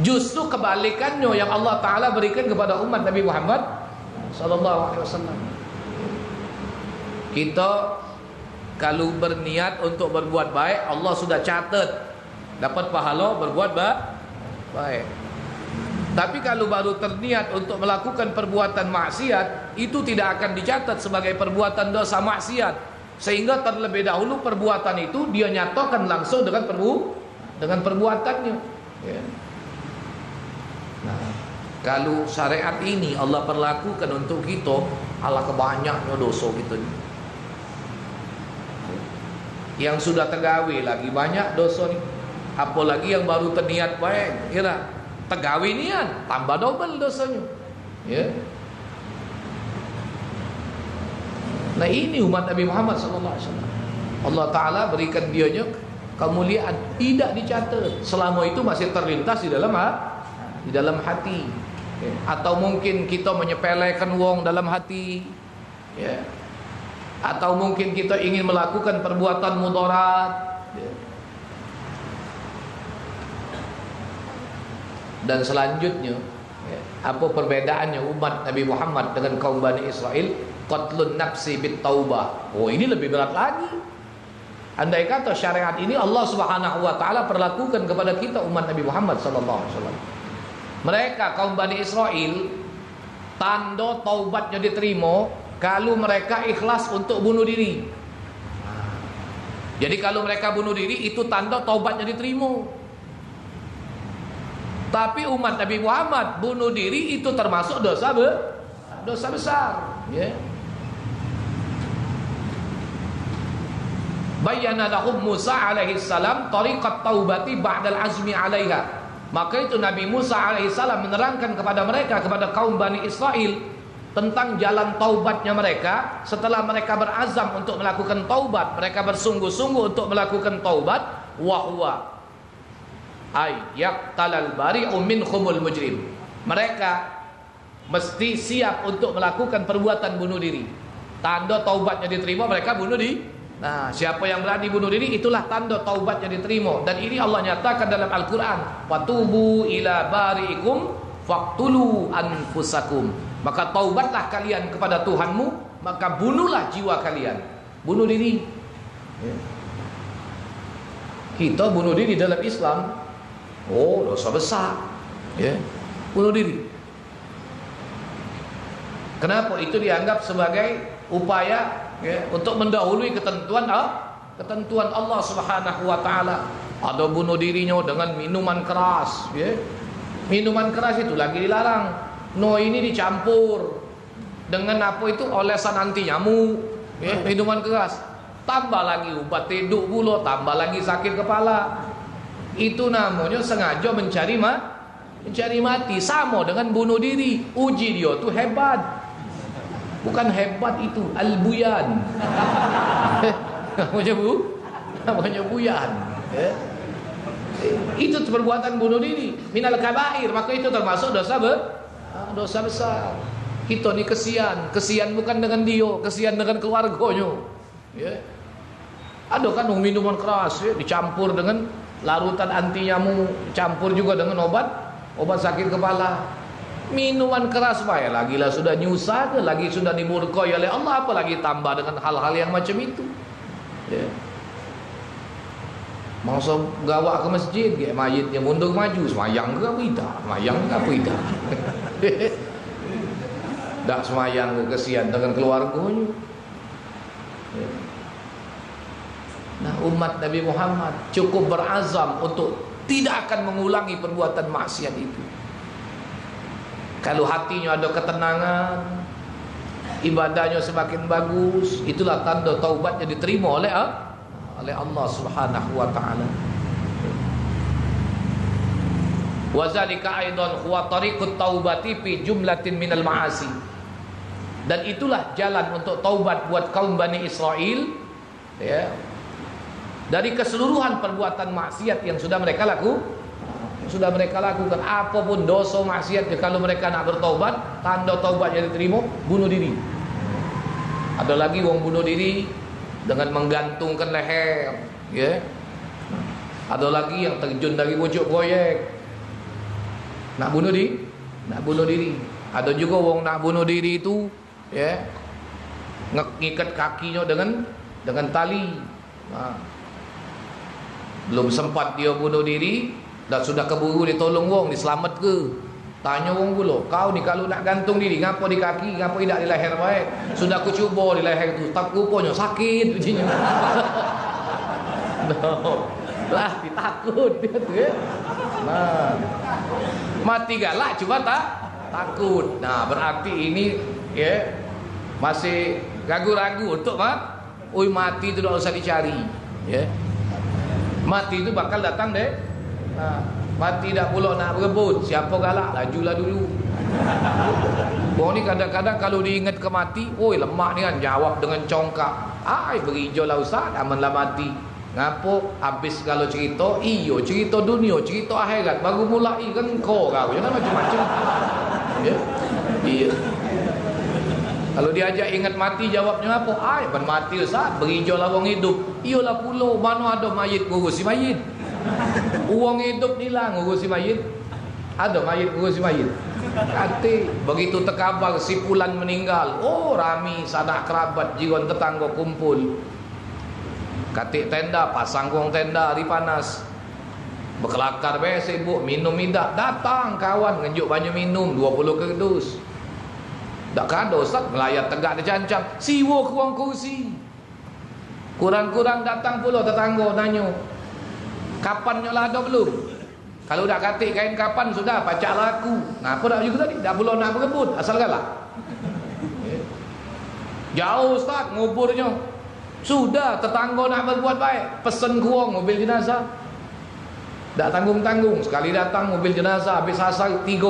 Justru kebalikannya yang Allah Ta'ala berikan kepada umat Nabi Muhammad sallallahu alaihi wasallam. Kita kalau berniat untuk berbuat baik, Allah sudah catat dapat pahala berbuat baik. Tapi kalau baru terniat untuk melakukan perbuatan maksiat, itu tidak akan dicatat sebagai perbuatan dosa maksiat. Sehingga terlebih dahulu perbuatan itu dia nyatakan langsung dengan perbuatannya, ya. Nah, kalau syariat ini Allah perlakukan untuk kita, ala kebanyaknya dosa kita. Yang sudah tergawe lagi banyak dosa nih. Apalagi yang baru terniat baik, kira tegawi niat tambah double dosanya, ya. Nah ini umat Nabi Muhammad sallallahu alaihi wasallam. Allah Ta'ala berikan dianya kemuliaan, tidak dicatat selama itu masih terlintas di dalam hati, ya. Atau mungkin kita menyepelekan wong dalam hati, ya. Atau mungkin kita ingin melakukan perbuatan mudarat, ya. Dan selanjutnya, ya, apa perbedaannya umat Nabi Muhammad dengan kaum Bani Israel? Qatlun nafsi bit taubah. Oh, ini lebih berat lagi. Andai kata syariat ini Allah Subhanahu wa taala perlakukan kepada kita umat Nabi Muhammad sallallahu alaihi wasallam. Mereka kaum Bani Israel, tanda taubatnya diterima kalau mereka ikhlas untuk bunuh diri. Jadi kalau mereka bunuh diri itu tanda taubatnya diterima. Tapi umat Nabi Muhammad bunuh diri itu termasuk dosa besar, ya. Bayyana lahum Musa alaihi salam tariqat taubati ba'dal azmi 'alaiha. Maka itu Nabi Musa alaihi salam menerangkan kepada mereka, kepada kaum Bani Israel, tentang jalan taubatnya mereka setelah mereka berazam untuk melakukan taubat. Mereka bersungguh-sungguh untuk melakukan taubat. Wa huwa ay yaqtalal bari'u minhumul mujrim. Mereka mesti siap untuk melakukan perbuatan bunuh diri. Tanda taubatnya diterima, mereka bunuh diri. Nah, siapa yang berani bunuh diri, itulah tanda taubatnya diterima. Dan ini Allah nyatakan dalam Al-Quran, "Fatubu ila bari'ikum faqtulu anfusakum." Maka taubatlah kalian kepada Tuhanmu, maka bunuhlah jiwa kalian. Bunuh diri, ya. Kita bunuh diri dalam Islam, oh, dosa besar, ya. Bunuh diri. Kenapa? Itu dianggap sebagai upaya, ya, untuk mendahului ketentuan Allah Subhanahu wa taala. Ada bunuh dirinya dengan minuman keras, ya. Minuman keras itu lagi dilarang. No, ini dicampur dengan apa itu, olesan anti nyamuk, ya, minuman keras. Tambah lagi obat tidur pula, tambah lagi sakit kepala. Itu namanya sengaja mencari mati, sama dengan bunuh diri. Uji dia tu hebat. Bukan hebat itu, al-buyan. Namanya buyan, ya. Itu perbuatan bunuh diri, minal kabair, maka itu termasuk dosa besar. Kita ni kesian bukan dengan dia, kesian dengan keluarganya, ya. Ada kan minuman keras, ya, dicampur dengan larutan anti nyamuk, campur juga dengan obat sakit kepala. Minuman keras baik lagi lah sudah nyusah ke, lagi sudah dimurkai oleh Allah, apa lagi tambah dengan hal-hal yang macam itu, ya. Masa gawak ke masjid, ke mayitnya mundur maju, semayang ke apa tidak? Semayang ke apa tidak? Tak semayang ke, kesian dengan keluarganya, ya. Nah, umat Nabi Muhammad cukup berazam untuk tidak akan mengulangi perbuatan maksiat itu. Kalau hatinya ada ketenangan, ibadahnya semakin bagus, itulah tanda taubatnya diterima oleh Allah Subhanahu wa taala. Wa zalika aidan huwa tariqut taubati fi jumlatin minal ma'asi. Dan itulah jalan untuk taubat buat kaum Bani Israel, ya, dari keseluruhan perbuatan maksiat yang sudah mereka lakukan. Apapun dosa maksiat, kalau mereka nak bertaubat, tanda taubatnya diterima, bunuh diri. Ada lagi orang bunuh diri dengan menggantungkan leher, ya. Ada lagi yang terjun dari pojok proyek, nak bunuh diri. Ada juga orang nak bunuh diri itu, ya, ngikat kakinya dengan tali. Belum sempat dia bunuh diri, dah sudah keburu ditolong wong, diselamat ke. Tanya wong pula, kau ni kalau nak gantung diri, ngapa di kaki, ngapa tidak di leher baik? Sudah aku cuba di leher tu, tak rupanya sakit ujinya. Lah, ditakut dia tu, ya. Nah, mati galak cuma takut. Nah, berarti ini, ya, masih ragu-ragu untuk mati itu tak usah dicari, ya. Mati itu bakal datang deh. Mati dah pula nak berebut, siapa galak, lajulah dulu. Orang ni kadang-kadang kalau diingat ke mati, oi lemak ni kan, jawab dengan congkak. Berhijau lah ustaz, amanlah mati. Ngapo habis kalau cerita, iyo cerita dunia, cerita akhirat, baru mulai kan kau jangan macam-macam. Ya. Iya. Kalau diajak ingat mati, jawabnya apa? Ban mati ustaz, berhijau lah orang hidup. Iyalah pula, mana ada mayit ngurusi mayit. Uang hidup ni lah ngurusi mayit. Ada mayit ngurusi mayit. Kata begitu terkabar si fulan meninggal, oh rami sanak kerabat, jiran tetangga kumpul. Katik tenda, pasang gong tenda hari panas. Berkelakar be sibuk minum midak. Datang kawan ngenjuk banyak minum 20 kerdus. Tak kada ustaz, melayat tegak dia cancang, siwa ke ruang kursi. Kurang-kurang datang pula tetangga nanya, kapan nyolah ada belum? Kalau dah katik kain kapan sudah pacak laku. Nah, apa dah juga tadi? Dah belum nak berebut, asal galak. Jauh Ustaz nguburnya. Sudah tetangga nak berbuat baik, pesen kuang mobil jenazah. Tak tanggung-tanggung, sekali datang mobil jenazah habis asal 3.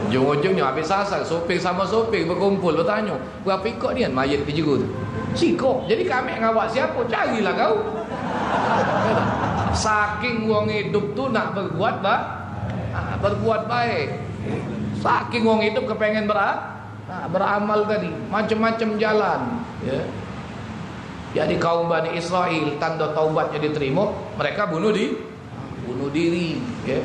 Ujung-ujungnya habis asal, sopir sama sopir berkumpul bertanya, berapa ikut ni kan mayat kejeru tu? Sikok. Jadi kami ngawak siapa? Carilah kau. Saking wong hidup tu nak berbuat baik. Saking wong hidup kepengen beramal tadi, macam-macam jalan, ya. Jadi kaum Bani Israel tanda taubatnya diterima, mereka bunuh diri, ya.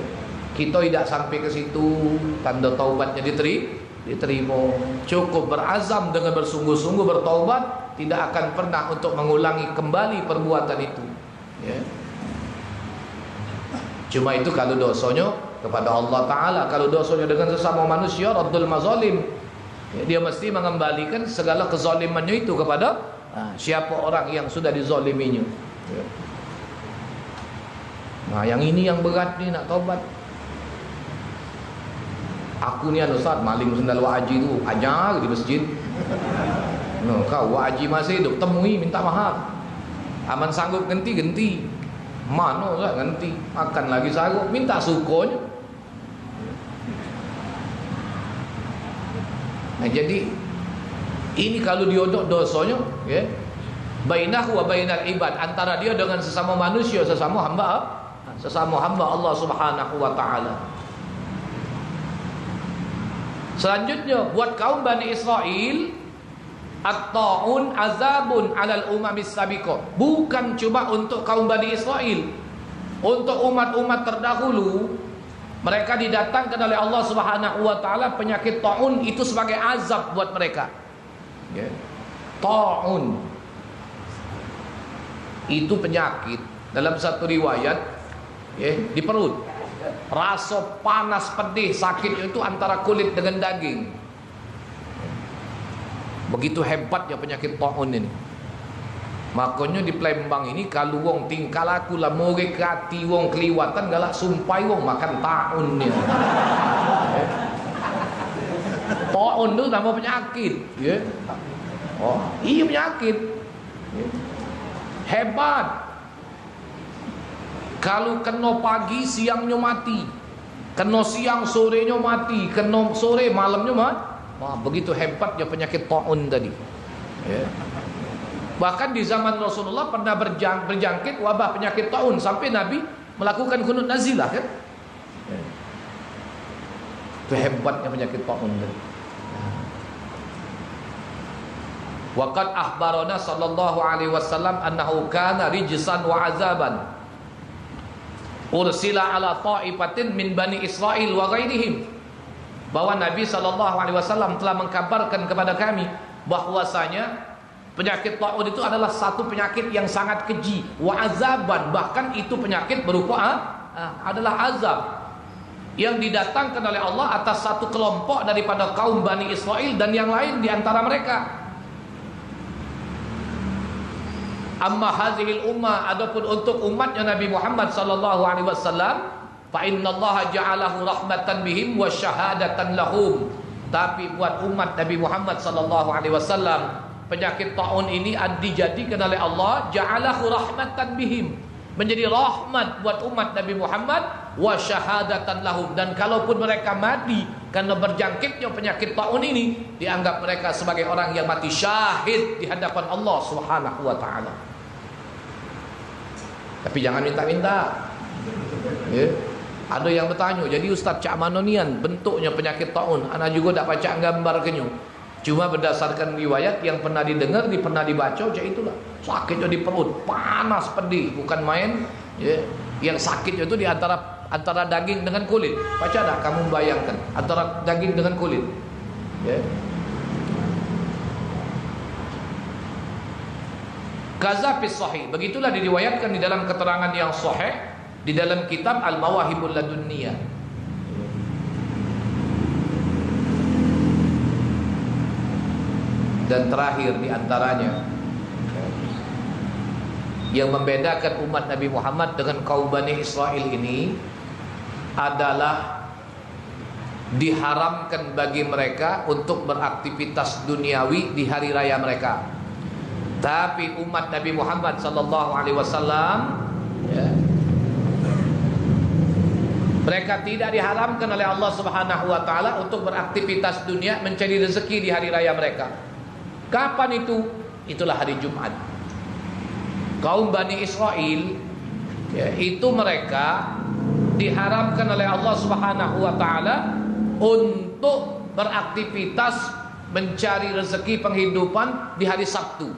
Kita tidak sampai ke situ, tanda taubatnya diterima. Cukup berazam dengan bersungguh-sungguh bertaubat, tidak akan pernah untuk mengulangi kembali perbuatan itu, ya. Cuma itu kalau dosanya kepada Allah Ta'ala. Kalau dosanya dengan sesama manusia, raddul mazalim, ya, dia mesti mengembalikan segala kezalimannya itu kepada siapa orang yang sudah dizaliminya, ya. Nah, yang ini yang berat ni nak taubat. Aku ni Ustaz maling sendal Wak Haji tu ajar di masjid. No, kau Wak Haji masih hidup, temui minta maaf. Aman sanggup genti. Mana tak ganti, makan lagi saruk, minta syukurnya. Nah, jadi ini kalau diodok dosanya, ya, bainahu wa bainal ibad, antara dia dengan sesama manusia, sesama hamba Allah Subhanahu wa taala. Selanjutnya buat kaum Bani Israel, at-ta'un azabun 'alal umamis sabiqah. Bukan cuma untuk kaum Bani Israel, untuk umat-umat terdahulu, mereka didatangkan oleh Allah Subhanahu wa taala penyakit ta'un itu sebagai azab buat mereka. Ya. Ta'un itu penyakit dalam satu riwayat, ya, di perut. Rasa panas pedih sakitnya itu antara kulit dengan daging. Begitu hebatnya penyakit ta'un ini. Makanya di Palembang ini kalau wong tingkal aku lah morek hati wong keliwatan galak sumpai wong makan ta'un ni. Ta'un tu nama penyakit, ya. Oh, iya penyakit. Hebat. Kalau kena pagi siangnya mati, kena siang sorenya mati, kena sore malamnya mati. Wah, begitu hebatnya penyakit ta'un tadi, ya. Bahkan di zaman Rasulullah pernah berjangkit wabah penyakit ta'un sampai Nabi melakukan kunut nazilah, kan? Ya. Itu hebatnya penyakit ta'un tadi. Waqad ahbarana sallallahu alaihi wasallam annahu kana rijsan wa azaban ursila ala ta'ifatin min Bani Israel wa ghairihim. Bahwa Nabi SAW telah mengkabarkan kepada kami bahwasanya penyakit ta'un itu adalah satu penyakit yang sangat keji, wa azaban, bahkan itu penyakit berupa adalah azab yang didatangkan oleh Allah atas satu kelompok daripada kaum Bani Israel dan yang lain di antara mereka. Amma hazihil ummah, adapun untuk umatnya Nabi Muhammad sallallahu alaihi wasallam, fa innallaha ja'alahu rahmatan bihim wa syahadatan lahum. Tapi buat umat Nabi Muhammad sallallahu alaihi wasallam, penyakit ta'un ini dijadikan oleh Allah ja'alahu rahmatan bihim, menjadi rahmat buat umat Nabi Muhammad, wa syahadatan lahum, dan kalaupun mereka mati karena berjangkitnya penyakit ta'un ini, dianggap mereka sebagai orang yang mati syahid di hadapan Allah Subhanahu wa taala. Tapi jangan minta-minta, ya. Ada yang bertanya, jadi Ustaz cak mana nian bentuknya penyakit ta'un? Ana juga tak baca gambar kenyo. Cuma berdasarkan riwayat yang pernah didengar, pernah dibaca, cak itulah. Sakitnya di perut, panas pedih, bukan main, ya. Yang sakitnya itu di antara daging dengan kulit. Baca dah kamu bayangkan antara daging dengan kulit, ya. Kaza fis sahih, begitulah diriwayatkan di dalam keterangan yang sahih di dalam kitab Al-Mawahibul Ladunniyah. Dan terakhir di antaranya, Yang membedakan umat Nabi Muhammad dengan kaum Bani Israel ini adalah diharamkan bagi mereka untuk beraktivitas duniawi di hari raya mereka. Tapi umat Nabi Muhammad sallallahu alaihi wasallam, ya, mereka tidak diharamkan oleh Allah Subhanahu wa taala untuk beraktivitas dunia mencari rezeki di hari raya mereka. Kapan itu? Itulah hari Jumat. Kaum Bani Israel, ya, itu mereka diharamkan oleh Allah Subhanahu wa taala untuk beraktivitas mencari rezeki penghidupan di hari Sabtu.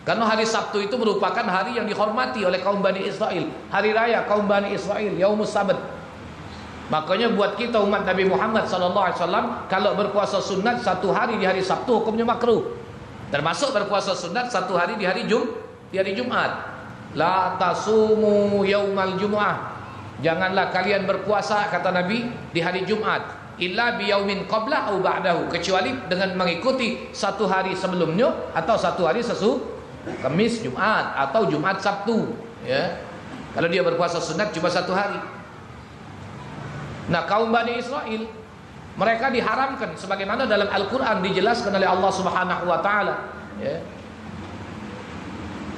Karena hari Sabtu itu merupakan hari yang dihormati oleh kaum Bani Israel, hari raya kaum Bani Israel, Yaumus Sabt. Makanya buat kita umat Nabi Muhammad SAW, kalau berpuasa sunat satu hari di hari Sabtu hukumnya makruh. Termasuk berpuasa sunat satu hari di hari Jumat. La tasumu yaumal jumu'ah. Janganlah kalian berpuasa, kata Nabi, di hari Jumat. Illa biyaumin qabla au ba'dahu, kecuali dengan mengikuti satu hari sebelumnya atau satu hari Kamis, Jumat atau Jumat Sabtu, ya. Kalau dia berpuasa sunat cuma satu hari. Nah, kaum Bani Israel mereka diharamkan sebagaimana dalam Al-Qur'an dijelaskan oleh Allah Subhanahu wa taala, ya.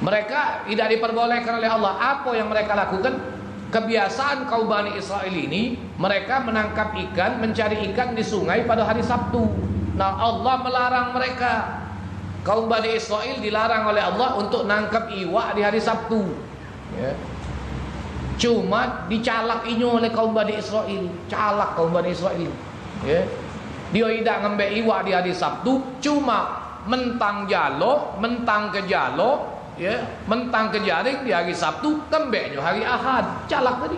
Mereka tidak diperbolehkan oleh Allah. Apa yang mereka lakukan? Kebiasaan kaum Bani Israel ini, mereka menangkap ikan, mencari ikan di sungai pada hari Sabtu. Nah, Allah melarang mereka. Kaum Bani Israel dilarang oleh Allah untuk nangkap iwak di hari Sabtu, ya. Cuma dicalak inyo oleh kaum Bani Israel. Calak kaum Bani Israel, ya. Dia tidak ngambil iwak di hari Sabtu, cuma mentang jalo, mentang ke jalo, ya, mentang ke jaring di hari Sabtu, ngembeknya hari Ahad. Calak tadi,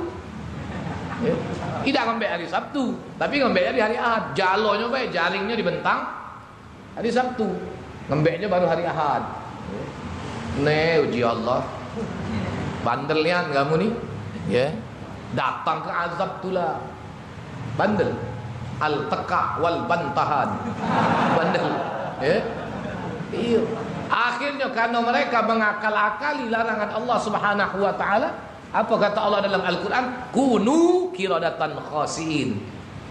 ya. Tidak ngembek hari Sabtu, tapi ngembeknya di hari Ahad. Jalonya baik, jaringnya dibentang hari Sabtu, ngembeknya baru hari Ahad. Nih uji Allah, bandelnya kamu nih, ya. Datang ke azab tulah, bandel. Al-taqa wal bantahan, bandel, ya. Iya. Akhirnya karena mereka mengakal-akali larangan Allah Subhanahu wa taala, apa kata Allah dalam Al-Qur'an? Kunu qiradatan khasiin.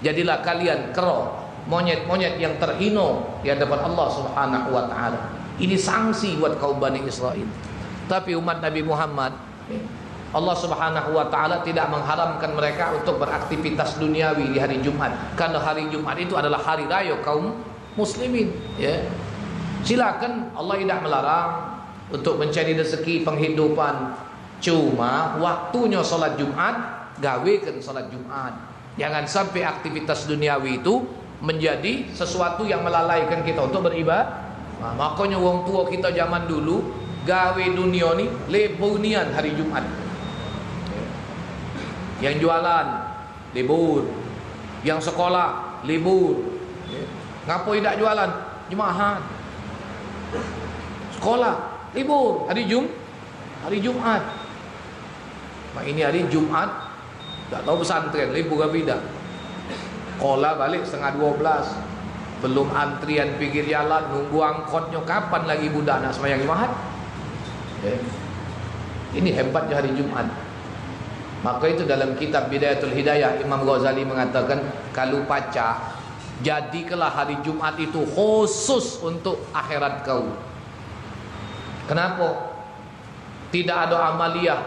Jadilah kalian kera, monyet-monyet yang terhina di hadapan Allah Subhanahu wa taala. Ini sanksi buat kaum Bani Israel. Tapi umat Nabi Muhammad, Allah Subhanahu wa taala tidak mengharamkan mereka untuk beraktivitas duniawi di hari Jumat. Karena hari Jumat itu adalah hari raya kaum muslimin, ya. Silakan, Allah tidak melarang untuk mencari rezeki penghidupan. Cuma waktunya solat Jumat, gawekan solat Jumat. Jangan sampai aktivitas duniawi itu menjadi sesuatu yang melalaikan kita untuk beribadah. Nah, makanya wong tua kita zaman dulu gawe dunia ni lebunian hari Jumat. Yang jualan libur, yang sekolah libur. Ngapo tidak jualan? Jumat. Sekolah libur hari Jumat. Mak ini hari Jumat, tak tahu pesantren libur ke tidak. Sekolah balik 11:30. Belum antrian pinggir jalan, nunggu angkotnya, kapan lagi budak nak sembahyang Jumat? Ini hebatnya hari Jumat. Maka itu dalam kitab Bidayatul Hidayah, Imam Ghazali mengatakan, kalau pacak, jadikanlah hari Jumat itu khusus untuk akhirat kau. Kenapa? Tidak ada amaliyah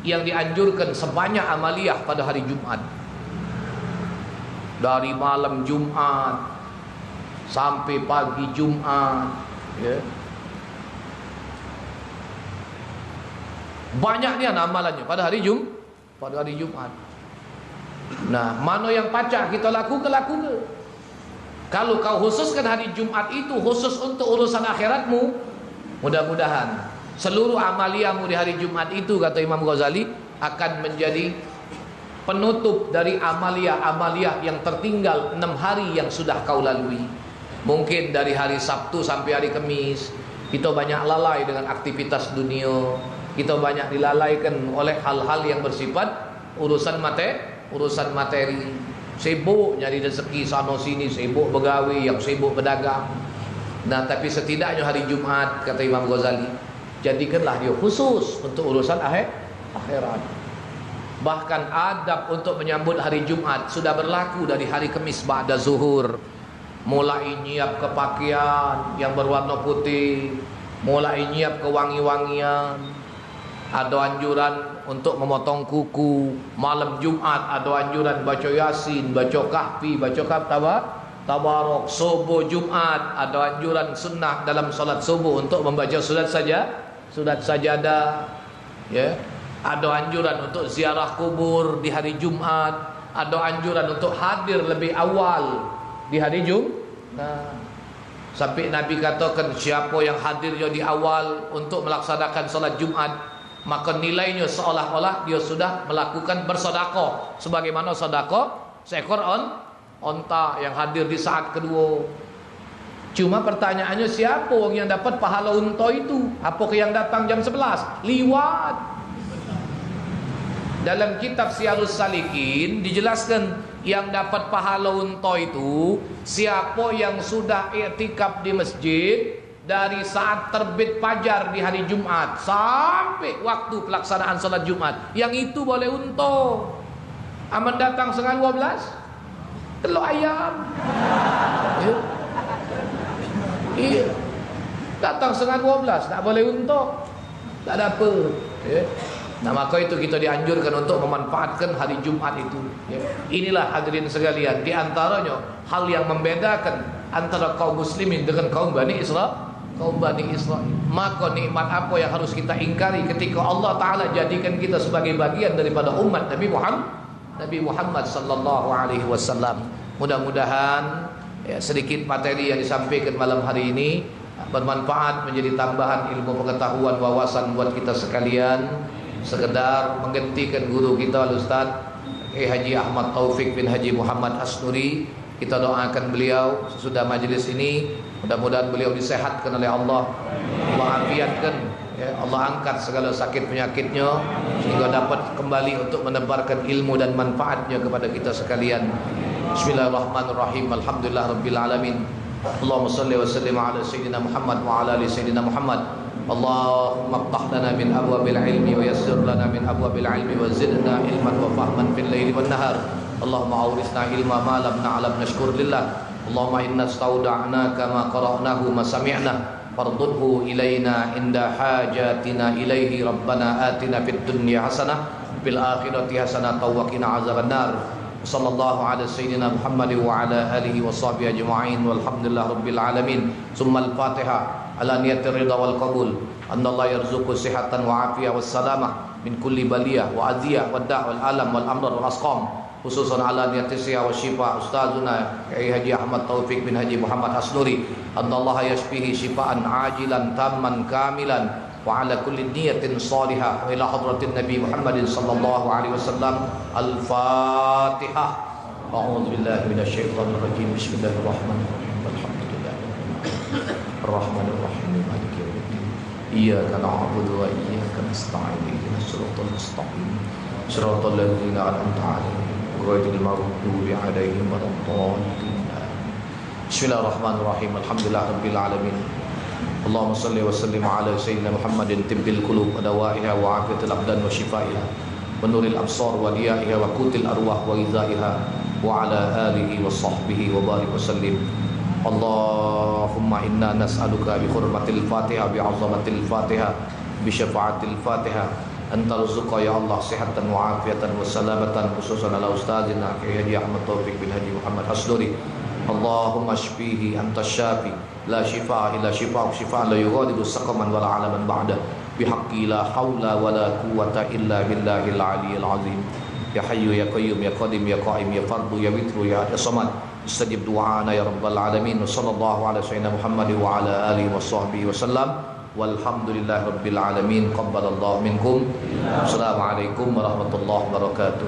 yang dianjurkan sebanyak amaliyah pada hari Jumat. Dari malam Jumat sampai pagi Jumat, ya. Banyak dia amalannya pada hari Jumat. Nah, mana yang pacak kita lakukan. Kalau kau khususkan hari Jumat itu khusus untuk urusan akhiratmu, mudah-mudahan seluruh amaliamu di hari Jumat itu, kata Imam Ghazali, akan menjadi penutup dari amalia-amalia yang tertinggal 6 hari yang sudah kau lalui. Mungkin dari hari Sabtu sampai hari Kamis kita banyak lalai dengan aktivitas dunia. Kita banyak dilalaikan oleh hal-hal yang bersifat urusan materi. Sibuk nyari rezeki sana sini, sibuk begawi, yang sibuk berdagang. Nah, tapi setidaknya hari Jumat, kata Imam Ghazali, jadikanlah dia khusus untuk urusan akhirat. Bahkan adab untuk menyambut hari Jumat sudah berlaku dari hari Khamis ba'da zuhur. Mulai nyiap ke pakaian yang berwarna putih, mulai nyiap ke wangi-wangian. Ada anjuran untuk memotong kuku. Malam Jumat ada anjuran baca Yasin, baca Kahfi, baca Tabarok. Subuh Jumat ada anjuran sunnah dalam solat subuh untuk membaca surat sajadah. Ya. Ada anjuran untuk ziarah kubur di hari Jumat. Ada anjuran untuk hadir lebih awal di hari Jumat. Sampai Nabi katakan, siapa yang hadirnya di awal untuk melaksanakan solat Jumat, maka nilainya seolah-olah dia sudah melakukan bersedekah, sebagaimana sedekah seekor onta yang hadir di saat kedua. Cuma pertanyaannya, siapa orang yang dapat pahala unta itu? Apakah yang datang jam 11? Liwat. Dalam kitab Syiarus Salikin dijelaskan yang dapat pahala unta itu siapa yang sudah i'tikaf di masjid dari saat terbit fajar di hari Jumat sampai waktu pelaksanaan salat Jumat, yang itu boleh unta. Aman datang setengah 12 telur ayam. Ya. Iya. Datang setengah 12 tak boleh unta. Tak ada apa. Ya. Nah, maka itu kita dianjurkan untuk memanfaatkan hari Jumat itu. Ya. Inilah hadirin sekalian, di antaranya hal yang membedakan antara kaum muslimin dengan kaum Bani Israel. Maka nikmat apa yang harus kita ingkari ketika Allah Ta'ala jadikan kita sebagai bagian daripada umat Nabi Muhammad sallallahu alaihi wasallam. Mudah-mudahan ya, sedikit materi yang disampaikan malam hari ini bermanfaat, menjadi tambahan ilmu pengetahuan, wawasan buat kita sekalian. Sekedar menggantikan guru kita Al-Ustaz Haji Ahmad Taufik bin Haji Muhammad Asnuri. Kita doakan beliau sesudah majlis ini, mudah-mudahan beliau disehatkan oleh Allah, Allah afiatkan, ya, Allah angkat segala sakit penyakitnya sehingga dapat kembali untuk menebarkan ilmu dan manfaatnya kepada kita sekalian. Bismillahirrahmanirrahim. Alhamdulillah rabbil alamin. Allahumma salli wa sallim ala sayyidina Muhammad wa ala ali sayyidina Muhammad. Allahumma iftah lana min abwabil ilmi wa yassir lana min abwabil ilmi wa zidna ilman wa fahman fil laili wan nahar. Allahumma awrisna ilma ma lam na'lam nashkur lillah. Allahumma inna stauda'naka ma qara'nahu ma sami'na fardudhu ilayna inda hajatina ilaihi. Rabbana atina fid dunya hasanah fil akhirati hasanah wa qina azaban nar. Sallallahu ala sayyidina Muhammad wa ala alihi wa sahbihi ajma'in walhamdulillah rabbil alamin. Summa al-Fatihah ala niyatir ridha wal qabul. Anallahu yarzuqu sihatan wa afiyah was salamah min kulli baliyah wa adiyah wa da' wal alam wal amrad wal asqam. Khususan ala niyatir siha wa shifa ustazuna Haji Ahmad Taufik bin Haji Muhammad Asnuri. Anallahu yashfihi shifaan ajilan tamman kamilan wa ala kulli niyatin salihah wa ila hadratin Nabi Muhammadin sallallahu alaihi wasallam. Al-Fatihah. A'udzu billahi minasyaitonir rajim. Bismillahirrahmanirrahim. Alhamdulillah. Ar-Rahmanir Rahim. Maliki yaumiddin. Iyyaka na'budu wa iyyaka nasta'in. Ihdinas siratal mustaqim. Siratal ladzina an'amta 'alaihim ghairil maghdubi 'alaihim waladdallin. Bismillahirrahmanirrahim. Alhamdulillah rabbil alamin. Allahumma salli wa sallim ala sayyidina Muhammadin tibbil qulub wa dawaiha wa afiyatil abdan wa shifaiha wa nuril absar wa diyaiha wa qutil arwah wa ghizaiha wa ala alihi wa sahbihi wa barik wa sallim. Allahumma inna nas'aluka bi hurmatil Fatiha bi 'azamatil Fatiha bi syafaatil Fatiha an tarzuqa ya Allah sihatan wa afiatan wa salamatan, khususan ala ustazina Haji Ahmad Taufik bin Haji Muhammad Asnuri. Allahumma shfihi anta syafi la shifaa illa shifaa shifaan la yughadiru saqaman wala alaman ba'da bihaqqi la haula wala quwwata illa billahil aliyyil azim. Ya hayyu ya qayyum ya qadim ya qaim ya fardu ya witru ya samad istajib du'ana ya rabbal alamin. Sallallahu ala sayyidina Muhammad wa ala alihi wa sahbihi wasallam. Walhamdulillahi rabbil alamin. Qabbalallahu minkum. Assalamualaikum warahmatullahi wabarakatuh.